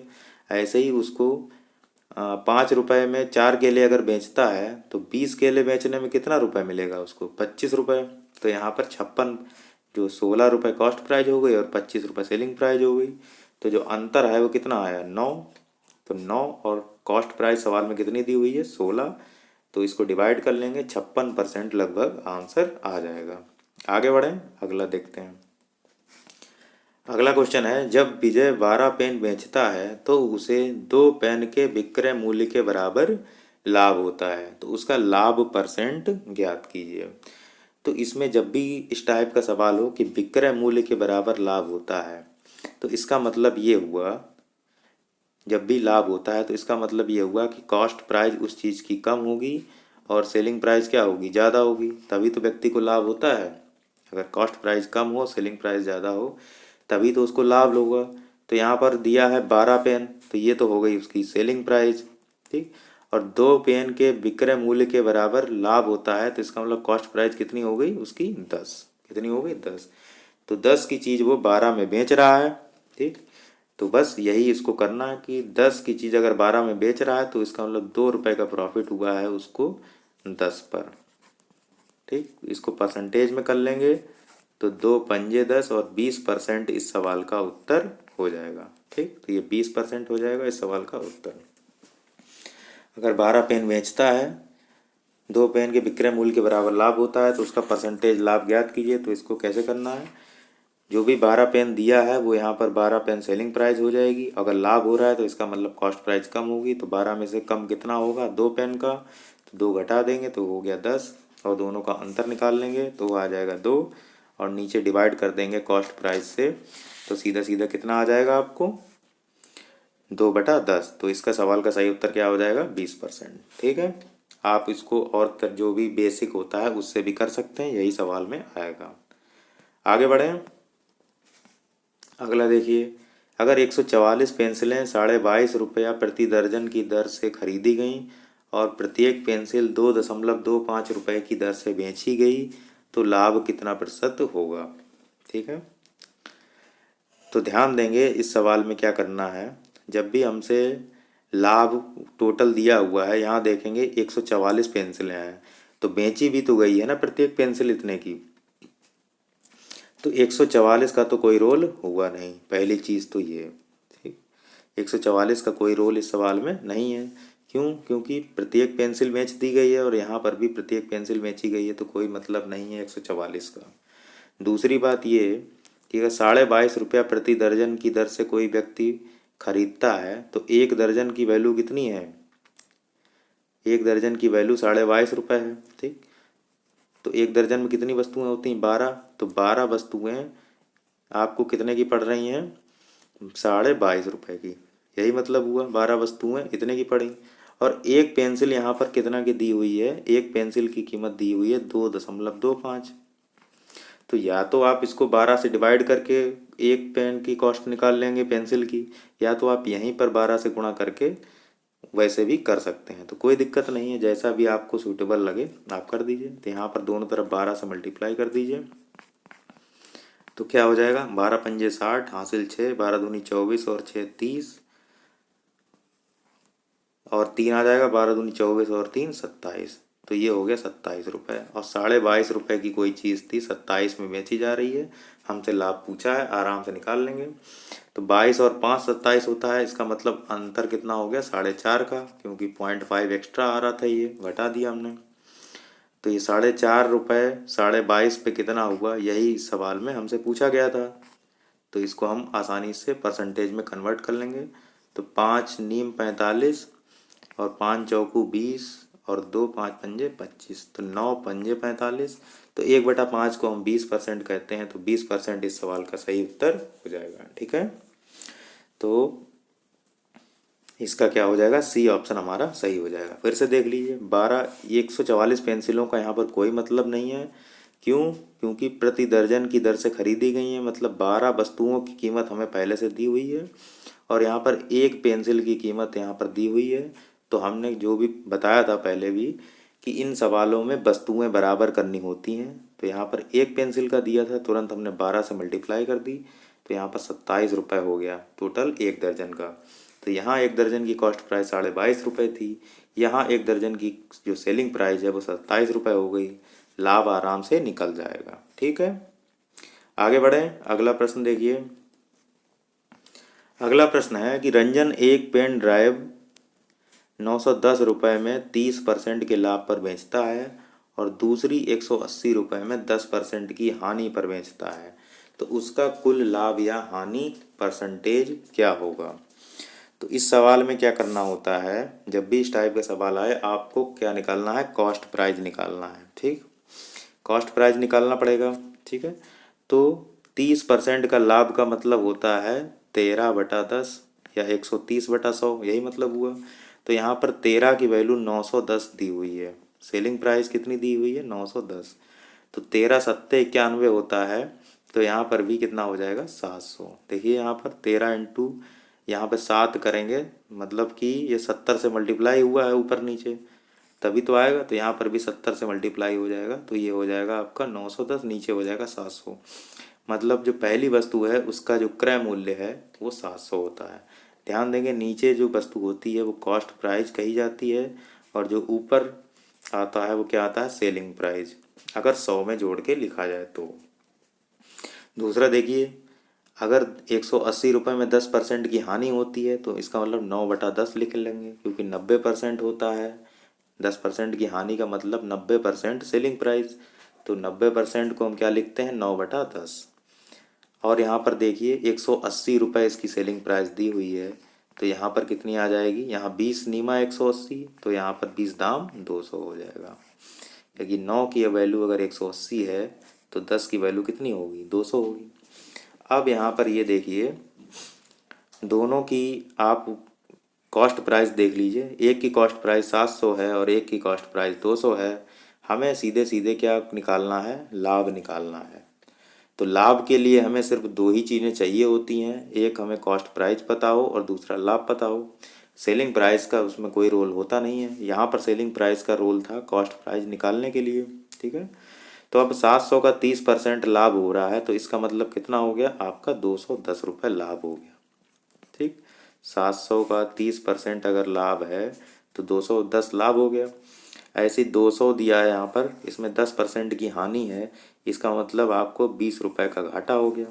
ऐसे ही उसको 5 रुपए में 4 केले अगर बेचता है तो 20 केले बेचने में कितना रुपए मिलेगा उसको, 25 रुपए। तो यहाँ पर 56, जो 16 रुपए कॉस्ट प्राइस हो गई और 25 रुपए सेलिंग प्राइस हो गई। तो जो अंतर है वो कितना आया, 9। तो 9 और कॉस्ट प्राइस सवाल में कितनी दी हुई है, 16। तो इसको डिवाइड कर लेंगे, 56% लगभग आंसर आ जाएगा। आगे बढ़ें, अगला देखते हैं। अगला क्वेश्चन है, जब विजय 12 पेन बेचता है तो उसे 2 पेन के विक्रय मूल्य के बराबर लाभ होता है, तो उसका लाभ परसेंट ज्ञात कीजिए। तो इसमें जब भी इस टाइप का सवाल हो कि विक्रय मूल्य के बराबर लाभ होता है, तो इसका मतलब ये हुआ, जब भी लाभ होता है तो इसका मतलब ये हुआ कि कॉस्ट प्राइस उस चीज़ की कम होगी और सेलिंग प्राइस क्या होगी, ज़्यादा होगी, तभी तो व्यक्ति को लाभ होता है। अगर कॉस्ट प्राइस कम हो, सेलिंग प्राइस ज़्यादा हो, तभी तो उसको लाभ होगा। तो यहाँ पर दिया है 12 पेन, तो ये तो हो गई उसकी सेलिंग प्राइस। ठीक, और 2 पेन के विक्रय मूल्य के बराबर लाभ होता है, तो इसका मतलब कॉस्ट प्राइस कितनी हो गई उसकी, 10। कितनी हो गई, 10। तो 10 की चीज़ वो 12 में बेच रहा है। ठीक, तो बस यही इसको करना है कि 10 की चीज़ अगर 12 में बेच रहा है तो इसका मतलब 2 रुपये का प्रॉफिट हुआ है उसको 10 पर। ठीक, इसको परसेंटेज में कर लेंगे तो 2 पंजे 10 और 20% इस सवाल का उत्तर हो जाएगा। ठीक, तो ये 20% हो जाएगा इस सवाल का उत्तर। अगर 12 पेन बेचता है, 2 पेन के विक्रय मूल्य के बराबर लाभ होता है तो उसका परसेंटेज लाभ ज्ञात कीजिए। तो इसको कैसे करना है, जो भी 12 पेन दिया है वो यहाँ पर 12 पेन सेलिंग प्राइस हो जाएगी। अगर लाभ हो रहा है तो इसका मतलब कॉस्ट प्राइस कम होगी, तो 12 में से कम कितना होगा, 2 पेन का, तो 2 घटा देंगे तो हो गया 10, और दोनों का अंतर निकाल लेंगे तो वो आ जाएगा 2, और नीचे डिवाइड कर देंगे कॉस्ट प्राइस से, तो सीधा सीधा कितना आ जाएगा आपको, 2/10। तो इसका सवाल का सही उत्तर क्या हो जाएगा, 20%। ठीक है, आप इसको और जो भी बेसिक होता है उससे भी कर सकते हैं, यही सवाल में आएगा। आगे बढ़ें, अगला देखिए, अगर 144 पेंसिलें 22.5 रुपया प्रति दर्जन की दर से खरीदी गईं और प्रत्येक पेंसिल 2.25 रुपये की दर से बेची गई तो लाभ कितना प्रतिशत होगा। ठीक है, तो ध्यान देंगे इस सवाल में क्या करना है, जब भी हमसे लाभ टोटल दिया हुआ है, यहाँ देखेंगे 144 पेंसिलें हैं तो बेची भी तो गई है ना प्रत्येक पेंसिल इतने की, तो 144 का तो कोई रोल हुआ नहीं, पहली चीज़ तो ये। ठीक, 144 का कोई रोल इस सवाल में नहीं है। क्यों, क्योंकि प्रत्येक पेंसिल बेच दी गई है और यहाँ पर भी प्रत्येक पेंसिल बेची गई है, तो कोई मतलब नहीं है 144 का। दूसरी बात ये कि अगर 22.5 रुपया प्रति दर्जन की दर से कोई व्यक्ति खरीदता है तो एक दर्जन की वैल्यू कितनी है, एक दर्जन की वैल्यू 22.5 रुपये है। ठीक, तो एक दर्जन में कितनी वस्तुएं होती हैं? 12। तो 12 वस्तुएं आपको कितने की पड़ रही हैं? 22.5 रुपये की। यही मतलब हुआ, 12 वस्तुएं इतने की पड़ी। और एक पेंसिल यहाँ पर कितना की दी हुई है? एक पेंसिल की कीमत दी हुई है 2.25। तो या तो आप इसको 12 से डिवाइड करके एक पेन की कॉस्ट निकाल लेंगे पेंसिल की, या तो आप यहीं पर 12 से गुणा करके वैसे भी कर सकते हैं। तो कोई दिक्कत नहीं है, जैसा भी आपको सूटेबल लगे आप कर दीजिए। तो यहाँ पर दोनों तरफ 12 से मल्टीप्लाई कर दीजिए। तो क्या हो जाएगा? 12 पंजे 60, हासिल 6, 12 दूनी 24 और 6 30, और 3 आ जाएगा, 12 दूनी 24 और 3 27। तो ये हो गया 27 रुपये। और 22.5 रुपये की कोई चीज़ थी, 27 में बेची जा रही है, हमसे लाभ पूछा है, आराम से निकाल लेंगे। तो 22 और 5 27 होता है, इसका मतलब अंतर कितना हो गया? 4.5 का, क्योंकि 0.5 एक्स्ट्रा आ रहा था, ये घटा दिया हमने। तो ये 4.5 रुपये 22.5 पे कितना हुआ, यही इस सवाल में हमसे पूछा गया था। तो इसको हम आसानी से परसेंटेज में कन्वर्ट कर लेंगे। तो 5 नीम 45 और 5 चौकू 20 और 2 5 पंजे 25, तो 9 पंजे 45। तो 1/5 को हम 20% कहते हैं, तो 20% इस सवाल का सही उत्तर हो जाएगा। ठीक है, तो इसका क्या हो जाएगा? सी ऑप्शन हमारा सही हो जाएगा। फिर से देख लीजिए, 144 पेंसिलों का यहाँ पर कोई मतलब नहीं है। क्यों? क्योंकि प्रति दर्जन की दर से खरीदी गई है, मतलब 12 वस्तुओं की कीमत हमें पहले से दी हुई है, और यहाँ पर एक पेंसिल की कीमत यहाँ पर दी हुई है। तो हमने जो भी बताया था पहले भी कि इन सवालों में वस्तुएं बराबर करनी होती हैं। तो यहाँ पर एक पेंसिल का दिया था, तुरंत हमने 12 से मल्टीप्लाई कर दी, तो यहाँ पर 27 रुपये हो गया टोटल एक दर्जन का। तो यहाँ एक दर्जन की कॉस्ट प्राइस 22.5 रुपये थी, यहाँ एक दर्जन की जो सेलिंग प्राइस है वो 27 रुपये हो गई। लाभ आराम से निकल जाएगा। ठीक है, आगे बढ़ें। अगला प्रश्न देखिए। अगला प्रश्न है कि रंजन एक पेन ड्राइव 910 रुपये में 30% के लाभ पर बेचता है और दूसरी 180 रुपये में 10% की हानि पर बेचता है, तो उसका कुल लाभ या हानि परसेंटेज क्या होगा? तो इस सवाल में क्या करना होता है, जब भी इस टाइप का सवाल आए आपको क्या निकालना है? कॉस्ट प्राइस निकालना है। ठीक, कॉस्ट प्राइस निकालना पड़ेगा। ठीक है, तो 30% का लाभ का मतलब होता है 13/10 या 130/100, यही मतलब हुआ। तो यहाँ पर 13 की वैल्यू 910 दी हुई है, सेलिंग प्राइस कितनी दी हुई है? 910। तो 13 सत्ते 91 होता है, तो यहाँ पर भी कितना हो जाएगा? 700। देखिए यहाँ पर 13 इंटू यहाँ पे 7 करेंगे, मतलब कि ये 70 से मल्टीप्लाई हुआ है ऊपर नीचे, तभी तो आएगा। तो यहाँ पर भी 70 से मल्टीप्लाई हो जाएगा, तो ये हो जाएगा आपका 910, नीचे हो जाएगा 700। मतलब जो पहली वस्तु है उसका जो क्रय मूल्य है वो 700 होता है। ध्यान देंगे, नीचे जो वस्तु होती है वो कॉस्ट प्राइस कही जाती है, और जो ऊपर आता है वो क्या आता है? सेलिंग प्राइस, अगर 100 में जोड़ के लिखा जाए तो। दूसरा देखिए, अगर 180 रुपये में 10% की हानि होती है, तो इसका मतलब 9/10 लिख लेंगे, क्योंकि 90% होता है। 10% की हानि का मतलब 90% सेलिंग प्राइस, तो 90% को हम क्या लिखते हैं? 9/10। और यहाँ पर देखिए 180 रुपये इसकी सेलिंग प्राइस दी हुई है, तो यहाँ पर कितनी आ जाएगी? यहाँ 20 नीमा 180, तो यहाँ पर 20 दाम 200 हो जाएगा, क्योंकि 9 की वैल्यू अगर 180 है तो 10 की वैल्यू कितनी होगी? 200 होगी। अब यहाँ पर ये देखिए, दोनों की आप कॉस्ट प्राइस देख लीजिए, एक की कॉस्ट प्राइस 700 है और एक की कॉस्ट प्राइस 200 है। हमें सीधे सीधे क्या निकालना है? लाभ निकालना है। तो लाभ के लिए हमें सिर्फ दो ही चीज़ें चाहिए होती हैं, एक हमें कॉस्ट प्राइस पता हो और दूसरा लाभ पता हो। सेलिंग प्राइस का उसमें कोई रोल होता नहीं है, यहाँ पर सेलिंग प्राइस का रोल था कॉस्ट प्राइस निकालने के लिए। ठीक है, तो अब 700 का 30% लाभ हो रहा है, तो इसका मतलब कितना हो गया? आपका 210 रुपये लाभ हो गया। ठीक, 700 का 30% अगर लाभ है तो 210 लाभ हो गया। ऐसी 200 दिया है यहाँ पर, इसमें 10% की हानि है, इसका मतलब आपको 20 रुपये का घाटा हो गया।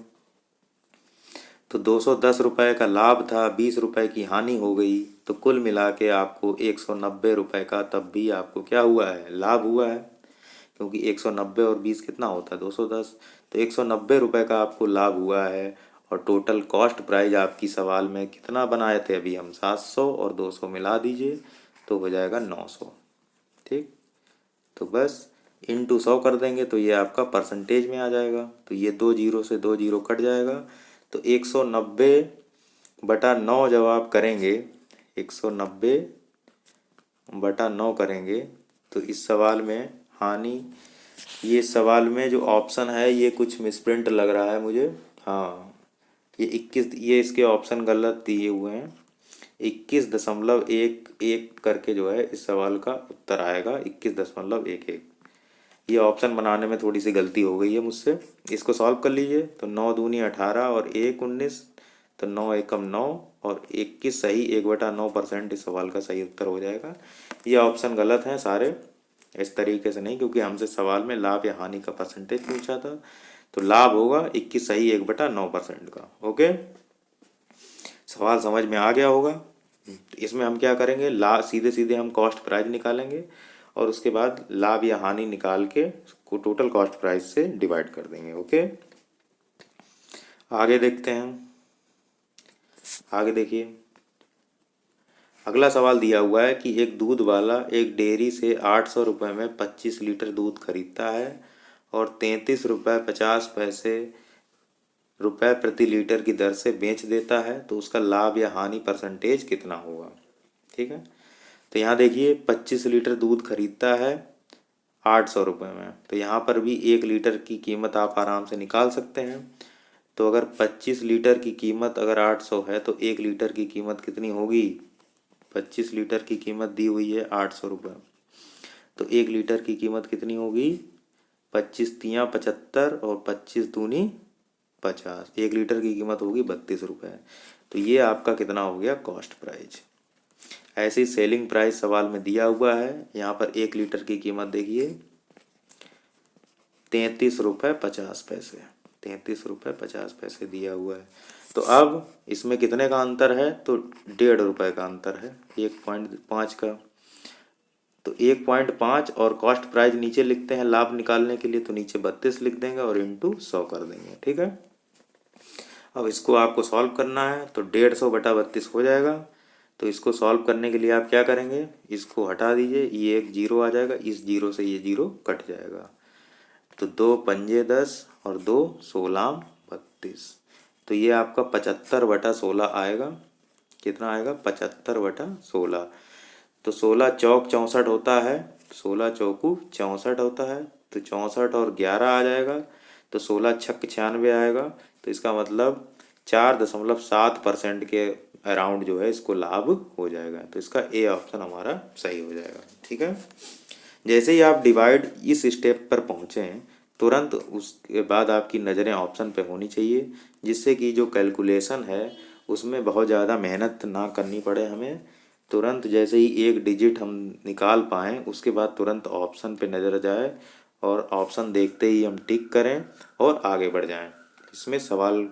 तो 210 रुपये का लाभ था, 20 रुपये की हानि हो गई, तो कुल मिला के आपको 190 रुपये का तब भी आपको क्या हुआ है? लाभ हुआ है, क्योंकि 190 और 20 कितना होता है? 210। तो 190 रुपये का आपको लाभ हुआ है। और टोटल कॉस्ट प्राइस आपकी सवाल में कितना बनाए थे अभी हम? 700 और 200 मिला दीजिए तो हो जाएगा 900। ठीक, तो बस इंटू 100 कर देंगे तो ये आपका परसेंटेज में आ जाएगा। तो ये 2 जीरो से 2 जीरो कट जाएगा। तो 190/9 जब आप करेंगे, 190/9 करेंगे तो इस सवाल में हानि, ये सवाल में जो ऑप्शन है ये कुछ मिसप्रिंट लग रहा है मुझे। हाँ, ये 21, ये इसके ऑप्शन गलत दिए हुए हैं। 21.11 करके जो है इस सवाल का उत्तर आएगा, 21.11। ये ऑप्शन बनाने में थोड़ी सी गलती हो गई है मुझसे। इसको सॉल्व कर लीजिए तो 9 दूनी 18 और 1 19, तो 9 एकम 9 और 21 सही, 1/9% इस सवाल का सही उत्तर हो जाएगा। ये ऑप्शन गलत हैं सारे, इस तरीके से नहीं, क्योंकि हमसे सवाल में लाभ या हानि का परसेंटेज पूछा था। तो लाभ होगा 21 सही 1/9% का। ओके, सवाल समझ में आ गया होगा। इसमें हम क्या करेंगे, सीधे सीधे हम कॉस्ट प्राइस निकालेंगे और उसके बाद लाभ या हानि निकाल के को टोटल कॉस्ट प्राइस से डिवाइड कर देंगे। ओके, आगे देखते हैं। आगे देखिए, अगला सवाल दिया हुआ है कि एक दूध वाला एक डेयरी से 800 रुपये में 25 लीटर दूध खरीदता है और 33 रुपये 50 पैसे रुपये प्रति लीटर की दर से बेच देता है, तो उसका लाभ या हानि परसेंटेज कितना होगा। ठीक है, तो यहाँ देखिए 25 लीटर दूध खरीदता है 800 रुपये में, तो यहाँ पर भी 1 लीटर की कीमत आप आराम से निकाल सकते हैं। तो अगर 25 लीटर की कीमत अगर 800 है तो 1 लीटर की कीमत कितनी होगी। 25 लीटर की कीमत दी हुई है 800 रुपये, तो 1 लीटर की कीमत कितनी होगी। 25 तियाँ 75 और 25 दूनी 50, 1 लीटर की कीमत होगी 32 रुपये। तो ये आपका कितना हो गया कॉस्ट प्राइस। ऐसी सेलिंग प्राइस सवाल में दिया हुआ है। यहाँ पर 1 लीटर की कीमत देखिए 33 रुपये 50 पैसे, 33 रुपये 50 पैसे दिया हुआ है। तो अब इसमें कितने का अंतर है, तो 1.5 रुपये का अंतर है, 1.5 का। तो 1.5 और कॉस्ट प्राइस नीचे लिखते हैं लाभ निकालने के लिए, तो नीचे 32 लिख देंगे और इंटू 100 कर देंगे। ठीक है, अब इसको आपको सॉल्व करना है तो 150/32 हो जाएगा। तो इसको सॉल्व करने के लिए आप क्या करेंगे, इसको हटा दीजिए, ये एक जीरो आ जाएगा, इस जीरो से ये जीरो कट जाएगा। तो 2 पंजे 10 और 2 16 32, तो ये आपका 75/16 आएगा। कितना आएगा, 75/16। तो 16 चौक 64 होता है, 16 चौकू 64 होता है, तो 64 और 11 आ जाएगा, तो 16 छक्क 96 आएगा। तो इसका मतलब 4.7% के अराउंड जो है इसको लाभ हो जाएगा। तो इसका ए ऑप्शन हमारा सही हो जाएगा। ठीक है, जैसे ही आप डिवाइड इस स्टेप पर पहुँचें तुरंत उसके बाद आपकी नज़रें ऑप्शन पे होनी चाहिए, जिससे कि जो कैलकुलेशन है उसमें बहुत ज़्यादा मेहनत ना करनी पड़े हमें। तुरंत जैसे ही एक डिजिट हम निकाल पाएँ उसके बाद तुरंत ऑप्शन पे नज़र जाए और ऑप्शन देखते ही हम टिक करें और आगे बढ़ जाएं। इसमें सवाल,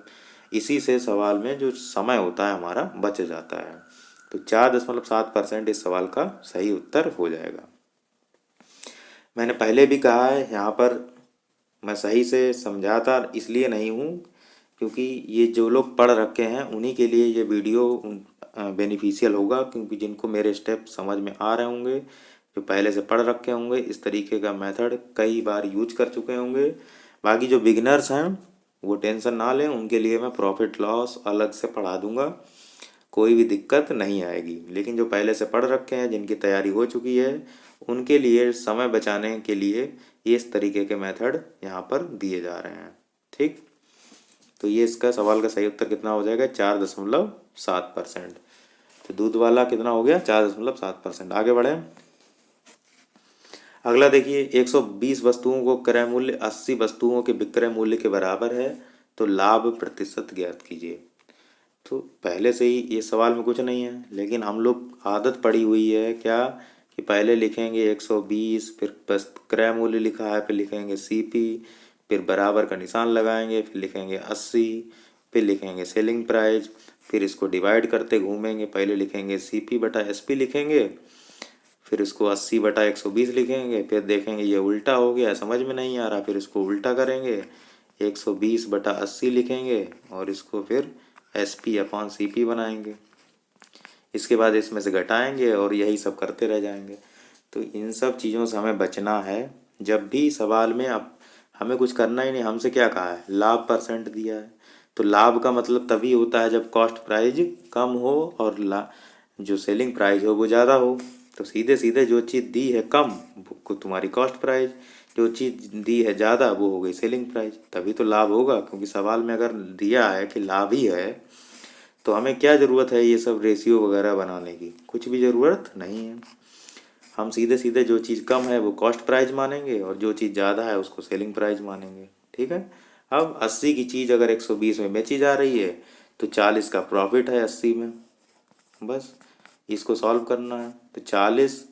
इसी से सवाल में जो समय होता है हमारा बच जाता है। तो 4.7% इस सवाल का सही उत्तर हो जाएगा। मैंने पहले भी कहा है, यहाँ पर मैं सही से समझाता इसलिए नहीं हूँ क्योंकि ये जो लोग पढ़ रखे हैं उन्हीं के लिए ये वीडियो बेनिफिशियल होगा, क्योंकि जिनको मेरे स्टेप समझ में आ रहे होंगे, जो पहले से पढ़ रखे होंगे, इस तरीके का मेथड कई बार यूज कर चुके होंगे। बाकी जो बिगिनर्स हैं वो टेंशन ना लें, उनके लिए मैं प्रॉफिट लॉस अलग से पढ़ा दूंगा, कोई भी दिक्कत नहीं आएगी। लेकिन जो पहले से पढ़ रखे हैं, जिनकी तैयारी हो चुकी है, उनके लिए समय बचाने के लिए इस तरीके के मेथड यहाँ पर दिए जा रहे हैं। ठीक, तो ये इसका सवाल का सही उत्तर कितना हो जाएगा, 4.7%। तो दूध वाला कितना हो गया, 4.7%। आगे बढ़े, अगला देखिए, 120 वस्तुओं को क्रय मूल्य 80 वस्तुओं के विक्रय मूल्य के बराबर है, तो लाभ प्रतिशत ज्ञात कीजिए। तो पहले से ही ये सवाल में कुछ नहीं है, लेकिन हम लोग आदत पड़ी हुई है क्या कि पहले लिखेंगे 120, फिर बस क्रय मूल्य लिखा है, फिर लिखेंगे सीपी, फिर बराबर का निशान लगाएंगे, फिर लिखेंगे 80, फिर लिखेंगे सेलिंग प्राइस, फिर इसको डिवाइड करते घूमेंगे, पहले लिखेंगे CP/SP लिखेंगे, फिर इसको 80/120 लिखेंगे, फिर देखेंगे ये उल्टा हो गया, समझ में नहीं आ रहा, फिर इसको उल्टा करेंगे, 120/80 लिखेंगे और इसको फिर SP/CP बनाएंगे। इसके बाद इसमें से घटाएंगे और यही सब करते रह जाएंगे। तो इन सब चीज़ों से हमें बचना है, जब भी सवाल में अब हमें कुछ करना ही नहीं, हमसे क्या कहा है, लाभ परसेंट दिया है। तो लाभ का मतलब तभी होता है जब कॉस्ट प्राइस कम हो और जो सेलिंग प्राइस हो वो ज़्यादा हो। तो सीधे सीधे जो चीज़ दी है कम वो तुम्हारी कॉस्ट प्राइस, जो चीज़ दी है ज़्यादा वो हो गई सेलिंग प्राइस, तभी तो लाभ होगा। क्योंकि सवाल में अगर दिया है कि लाभ ही है तो हमें क्या ज़रूरत है ये सब रेशियो वगैरह बनाने की, कुछ भी ज़रूरत नहीं है। हम सीधे सीधे जो चीज़ कम है वो कॉस्ट प्राइस मानेंगे और जो चीज़ ज़्यादा है उसको सेलिंग प्राइस मानेंगे। ठीक है। अब 80 की चीज़ अगर 120 में बेची जा रही है तो 40 का प्रॉफिट है 80 में, बस इसको सॉल्व करना है। तो 40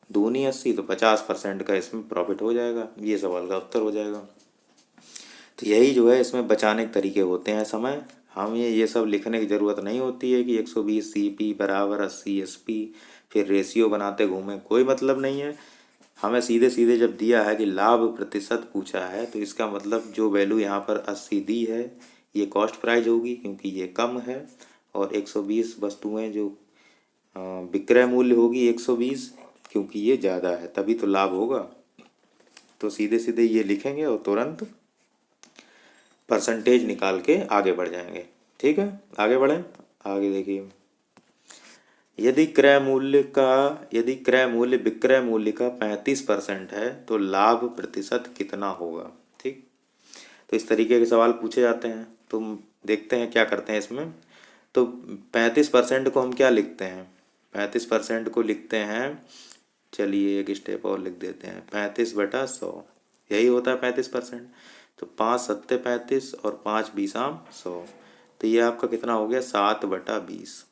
दूनी 80 तो 50% का इसमें प्रॉफिट हो जाएगा, ये सवाल का उत्तर हो जाएगा। तो यही जो है इसमें बचाने के तरीके होते हैं समय। हम ये सब लिखने की ज़रूरत नहीं होती है कि 120 CP बराबर 80 SP, फिर रेशियो बनाते घूमें, कोई मतलब नहीं है। हमें सीधे सीधे जब दिया है कि लाभ प्रतिशत पूछा है तो इसका मतलब जो वैल्यू यहाँ पर 80 दी है ये कॉस्ट प्राइस होगी क्योंकि ये कम है, और 120 वस्तुएं जो विक्रय मूल्य होगी 120 क्योंकि ये ज़्यादा है, तभी तो लाभ होगा। तो सीधे सीधे ये लिखेंगे और तुरंत परसेंटेज निकाल के आगे बढ़ जाएंगे। ठीक है, आगे बढ़ें। आगे देखिए, यदि क्रय मूल्य विक्रय मूल्य का 35% है तो लाभ प्रतिशत कितना होगा। ठीक, तो इस तरीके के सवाल पूछे जाते हैं। तो देखते हैं क्या करते हैं इसमें। तो 35% को हम क्या लिखते हैं, 35% को लिखते हैं, चलिए एक स्टेप और लिख देते हैं, 35/100, यही होता है 35%। तो 5 सत्ते 35 और 5 बीसाम 100, तो ये आपका कितना हो गया, 7/20।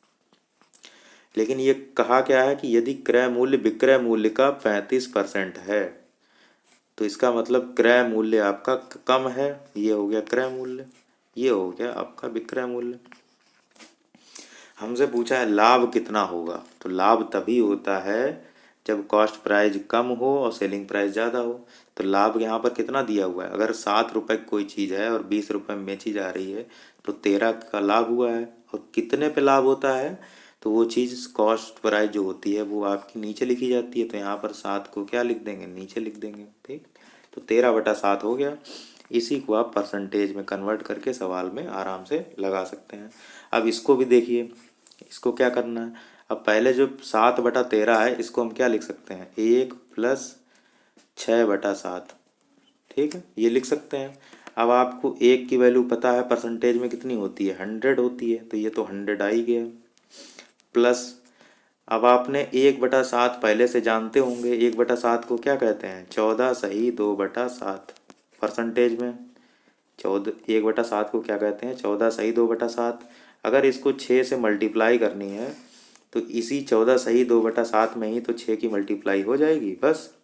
लेकिन ये कहा क्या है कि यदि क्रय मूल्य विक्रय मूल्य का 35% है तो इसका मतलब क्रय मूल्य आपका कम है, ये हो गया क्रय मूल्य, ये हो गया आपका विक्रय मूल्य। हमसे पूछा है लाभ कितना होगा, तो लाभ तभी होता है जब कॉस्ट प्राइस कम हो और सेलिंग प्राइस ज़्यादा हो। तो लाभ यहाँ पर कितना दिया हुआ है, अगर 7 रुपये की कोई चीज़ है और 20 रुपये में बेची जा रही है तो 13 का लाभ हुआ है। और कितने पे लाभ होता है, तो वो चीज़ कॉस्ट प्राइस जो होती है वो आपकी नीचे लिखी जाती है, तो यहाँ पर 7 को क्या लिख देंगे, नीचे लिख देंगे। ठीक, तो 13/7 हो गया। इसी को आप परसेंटेज में कन्वर्ट करके सवाल में आराम से लगा सकते हैं। अब इसको भी देखिए, इसको क्या करना है। अब पहले जो 7/13 है इसको हम क्या लिख सकते हैं, 1 + 6/7। ठीक है, ये लिख सकते हैं। अब आपको 1 की वैल्यू पता है परसेंटेज में कितनी होती है, 100 होती है, तो ये तो 100 आ ही गया। प्लस अब आपने 1/7 पहले से जानते होंगे, 1/7 को क्या कहते हैं, 14 सही 2/7 परसेंटेज में। 1/7 को क्या कहते हैं, 14 सही 2/7। अगर इसको 6 से मल्टीप्लाई करनी है तो इसी 14 सही 2/7 में ही तो 6 की मल्टीप्लाई हो जाएगी बस।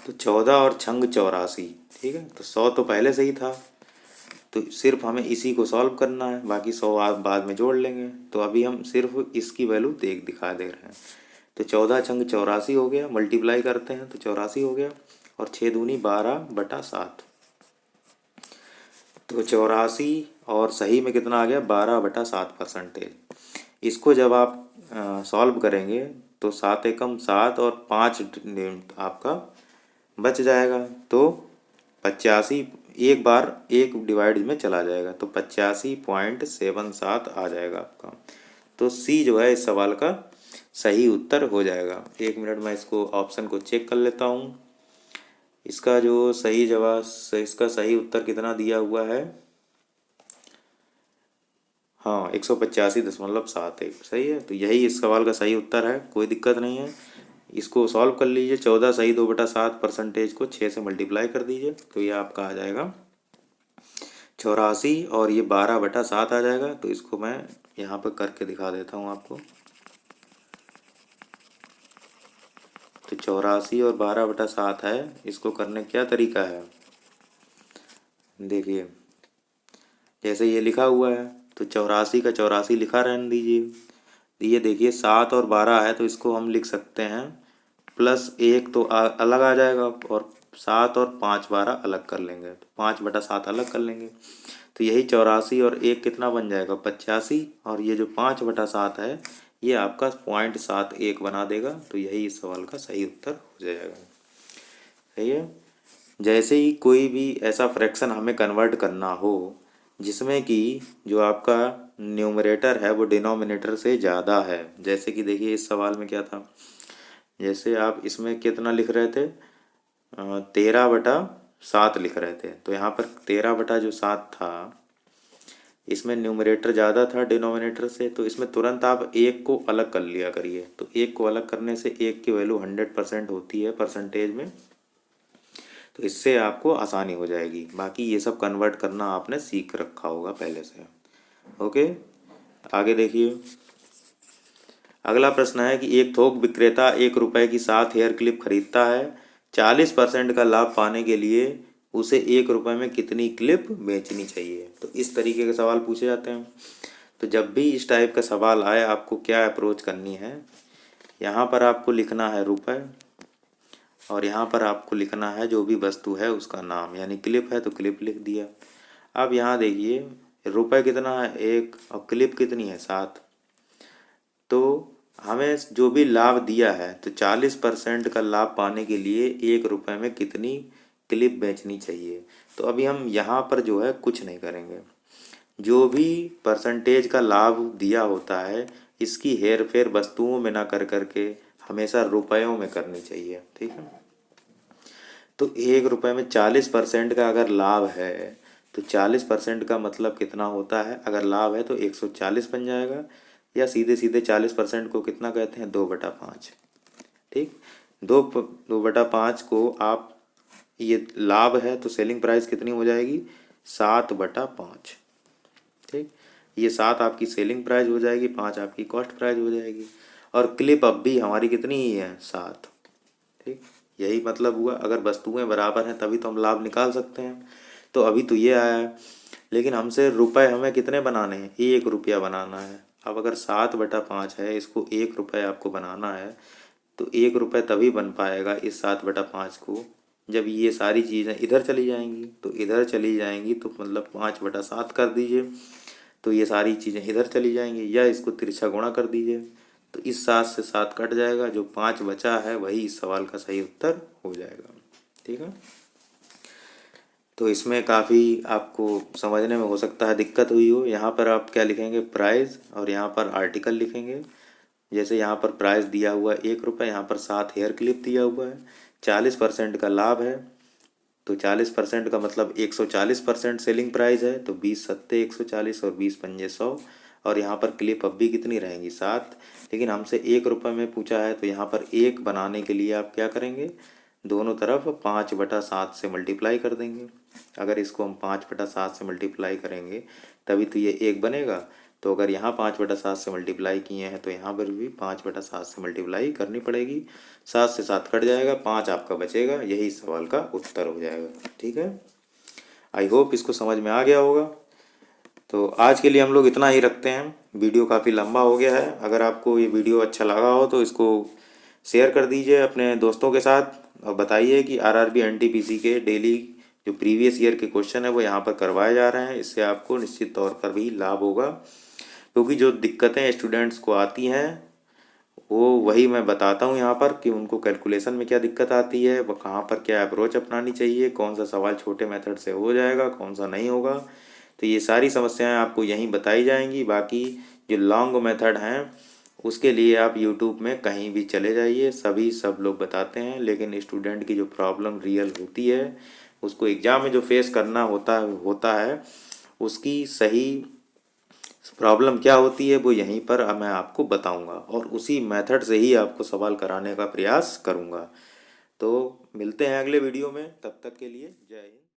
तो 14 और छंग 84, ठीक है, तो 100 तो पहले से ही था, तो सिर्फ हमें इसी को सॉल्व करना है, बाकी 100 आप बाद में जोड़ लेंगे। तो अभी हम सिर्फ इसकी वैल्यू दिखा दे रहे हैं। तो 14 छंग 84 हो गया, मल्टीप्लाई करते हैं तो 84 हो गया, और 6 दूनी 12/7, तो 84 और सही में कितना आ गया, 12/7 परसेंटेज। इसको जब आप सॉल्व करेंगे तो 7 एकम 7 और 5 आपका बच जाएगा, तो 85 एक बार एक डिवाइड में चला जाएगा, तो 85.77 आ जाएगा आपका। तो सी जो है इस सवाल का सही उत्तर हो जाएगा। 1 मिनट में इसको ऑप्शन को चेक कर लेता हूँ। इसका जो सही जवाब, इसका सही उत्तर कितना दिया हुआ है, हाँ 185.71 सही है। तो यही इस सवाल का सही उत्तर है, कोई दिक्कत नहीं है। इसको सॉल्व कर लीजिए, 14 सही 2/7 परसेंटेज को 6 से मल्टीप्लाई कर दीजिए, तो ये आपका आ जाएगा 84 और ये 12/7 आ जाएगा। तो इसको मैं यहाँ पर करके दिखा देता हूँ आपको। तो 84 और 12/7 है, इसको करने का क्या तरीका है, देखिए जैसे ये लिखा हुआ है तो 84 का 84 लिखा रहने दीजिए। ये देखिए 7 और 12 है, तो इसको हम लिख सकते हैं +1 तो अलग आ जाएगा, और 7 और 5 12 अलग कर लेंगे, तो 5/7 अलग कर लेंगे। तो यही 84 और 1 कितना बन जाएगा, 85, और ये जो 5/7 है ये आपका 0.71 बना देगा। तो यही इस सवाल का सही उत्तर हो जाएगा। सही है। जैसे ही कोई भी ऐसा फ्रैक्शन हमें कन्वर्ट करना हो जिसमें कि जो आपका न्यूमरेटर है वो डिनोमिनेटर से ज़्यादा है, जैसे कि देखिए इस सवाल में क्या था, जैसे आप इसमें कितना लिख रहे थे, 13/7 लिख रहे थे, तो यहाँ पर 13/7 था, इसमें न्यूमरेटर ज़्यादा था डिनोमिनेटर से, तो इसमें तुरंत आप एक को अलग कर लिया करिए। तो एक को अलग करने से एक की वैल्यू 100% होती है परसेंटेज में, तो इससे आपको आसानी हो जाएगी। बाकी ये सब कन्वर्ट करना आपने सीख रखा होगा पहले से। ओके, आगे देखिए। अगला प्रश्न है कि एक थोक विक्रेता 1 रुपए की 7 हेयर क्लिप खरीदता है, 40% का लाभ पाने के लिए उसे 1 रुपए में कितनी क्लिप बेचनी चाहिए। तो इस तरीके के सवाल पूछे जाते हैं। तो जब भी इस टाइप का सवाल आए आपको क्या अप्रोच करनी है, यहाँ पर आपको लिखना है रुपए और यहाँ पर आपको लिखना है जो भी वस्तु है उसका नाम, यानी क्लिप है तो क्लिप लिख दिया। अब यहाँ देखिए रुपए कितना है 1 और क्लिप कितनी है 7, तो हमें जो भी लाभ दिया है तो 40% का लाभ पाने के लिए 1 रुपए में कितनी क्लिप बेचनी चाहिए। तो अभी हम यहाँ पर जो है कुछ नहीं करेंगे, जो भी परसेंटेज का लाभ दिया होता है इसकी हेर फेर वस्तुओं में ना कर करके हमेशा रुपयों में करनी चाहिए, ठीक है। तो 1 रुपए में 40% का अगर लाभ है तो 40% का मतलब कितना होता है, अगर लाभ है तो 140 बन जाएगा, या सीधे सीधे 40% को कितना कहते हैं 2/5, ठीक। 2/5 को आप, ये लाभ है तो सेलिंग प्राइस कितनी हो जाएगी 7/5, ठीक। ये 7 आपकी सेलिंग प्राइस हो जाएगी, 5 आपकी कॉस्ट प्राइस हो जाएगी, और क्लिप अब भी हमारी कितनी ही है 7, ठीक। यही मतलब हुआ, अगर वस्तुएं बराबर हैं तभी तो हम लाभ निकाल सकते हैं। तो अभी तो ये आया है, लेकिन हमसे रुपए हमें कितने बनाने हैं 1 रुपया बनाना है। अब अगर 7/5 है, इसको 1 रुपये आपको बनाना है, तो 1 रुपये तभी बन पाएगा इस 7/5 को जब ये सारी चीज़ें इधर चली जाएंगी। तो इधर चली जाएंगी तो मतलब 5/7 कर दीजिए, तो ये सारी चीज़ें इधर चली जाएंगी, या इसको तिरछा गुणा कर दीजिए, तो इस 7 से 7 कट जाएगा, जो 5 बचा है वही इस सवाल का सही उत्तर हो जाएगा, ठीक है। तो इसमें काफ़ी आपको समझने में हो सकता है दिक्कत हुई हो। यहाँ पर आप क्या लिखेंगे प्राइस, और यहाँ पर आर्टिकल लिखेंगे। जैसे यहाँ पर प्राइस दिया हुआ है 1 रुपये, यहाँ पर 7 हेयर क्लिप दिया हुआ है, 40% का लाभ है, तो 40% का मतलब 140% सेलिंग प्राइस है, तो 20×7 140 और 20×5 100, और यहाँ पर क्लिप अब भी कितनी रहेंगी 7, लेकिन हमसे 1 रुपये में पूछा है, तो यहाँ पर 1 बनाने के लिए आप क्या करेंगे, दोनों तरफ 5/7 से मल्टीप्लाई कर देंगे। अगर इसको हम 5/7 से मल्टीप्लाई करेंगे तभी तो ये 1 बनेगा, तो अगर यहाँ 5/7 से मल्टीप्लाई किए हैं तो यहाँ पर भी 5/7 से मल्टीप्लाई करनी पड़ेगी, 7 से 7 कट जाएगा, 5 आपका बचेगा, यही इस सवाल का उत्तर हो जाएगा, ठीक है। आई होप इसको समझ में आ गया होगा। तो आज के लिए हम लोग इतना ही रखते हैं, वीडियो काफ़ी लंबा हो गया है। अगर आपको ये वीडियो अच्छा लगा हो तो इसको शेयर कर दीजिए अपने दोस्तों के साथ, और बताइए कि आरआरबी एनटीपीसी के डेली जो प्रीवियस ईयर के क्वेश्चन है वो यहाँ पर करवाए जा रहे हैं। इससे आपको निश्चित तौर पर भी लाभ होगा, क्योंकि जो दिक्कतें स्टूडेंट्स को आती हैं वो वही मैं बताता हूँ यहाँ पर, कि उनको कैलकुलेशन में क्या दिक्कत आती है, वो कहाँ पर क्या अप्रोच अपनानी चाहिए, कौन सा सवाल छोटे मेथड से हो जाएगा, कौन सा नहीं होगा। तो ये सारी समस्याएं आपको यहीं बताई जाएंगी। बाकी जो लॉन्ग मेथड हैं उसके लिए आप यूट्यूब में कहीं भी चले जाइए, सब लोग बताते हैं, लेकिन स्टूडेंट की जो प्रॉब्लम रियल होती है उसको एग्ज़ाम में जो फेस करना होता है उसकी सही प्रॉब्लम क्या होती है वो यहीं पर मैं आपको बताऊंगा, और उसी मेथड से ही आपको सवाल कराने का प्रयास करूंगा। तो मिलते हैं अगले वीडियो में, तब तक के लिए जय हिंद।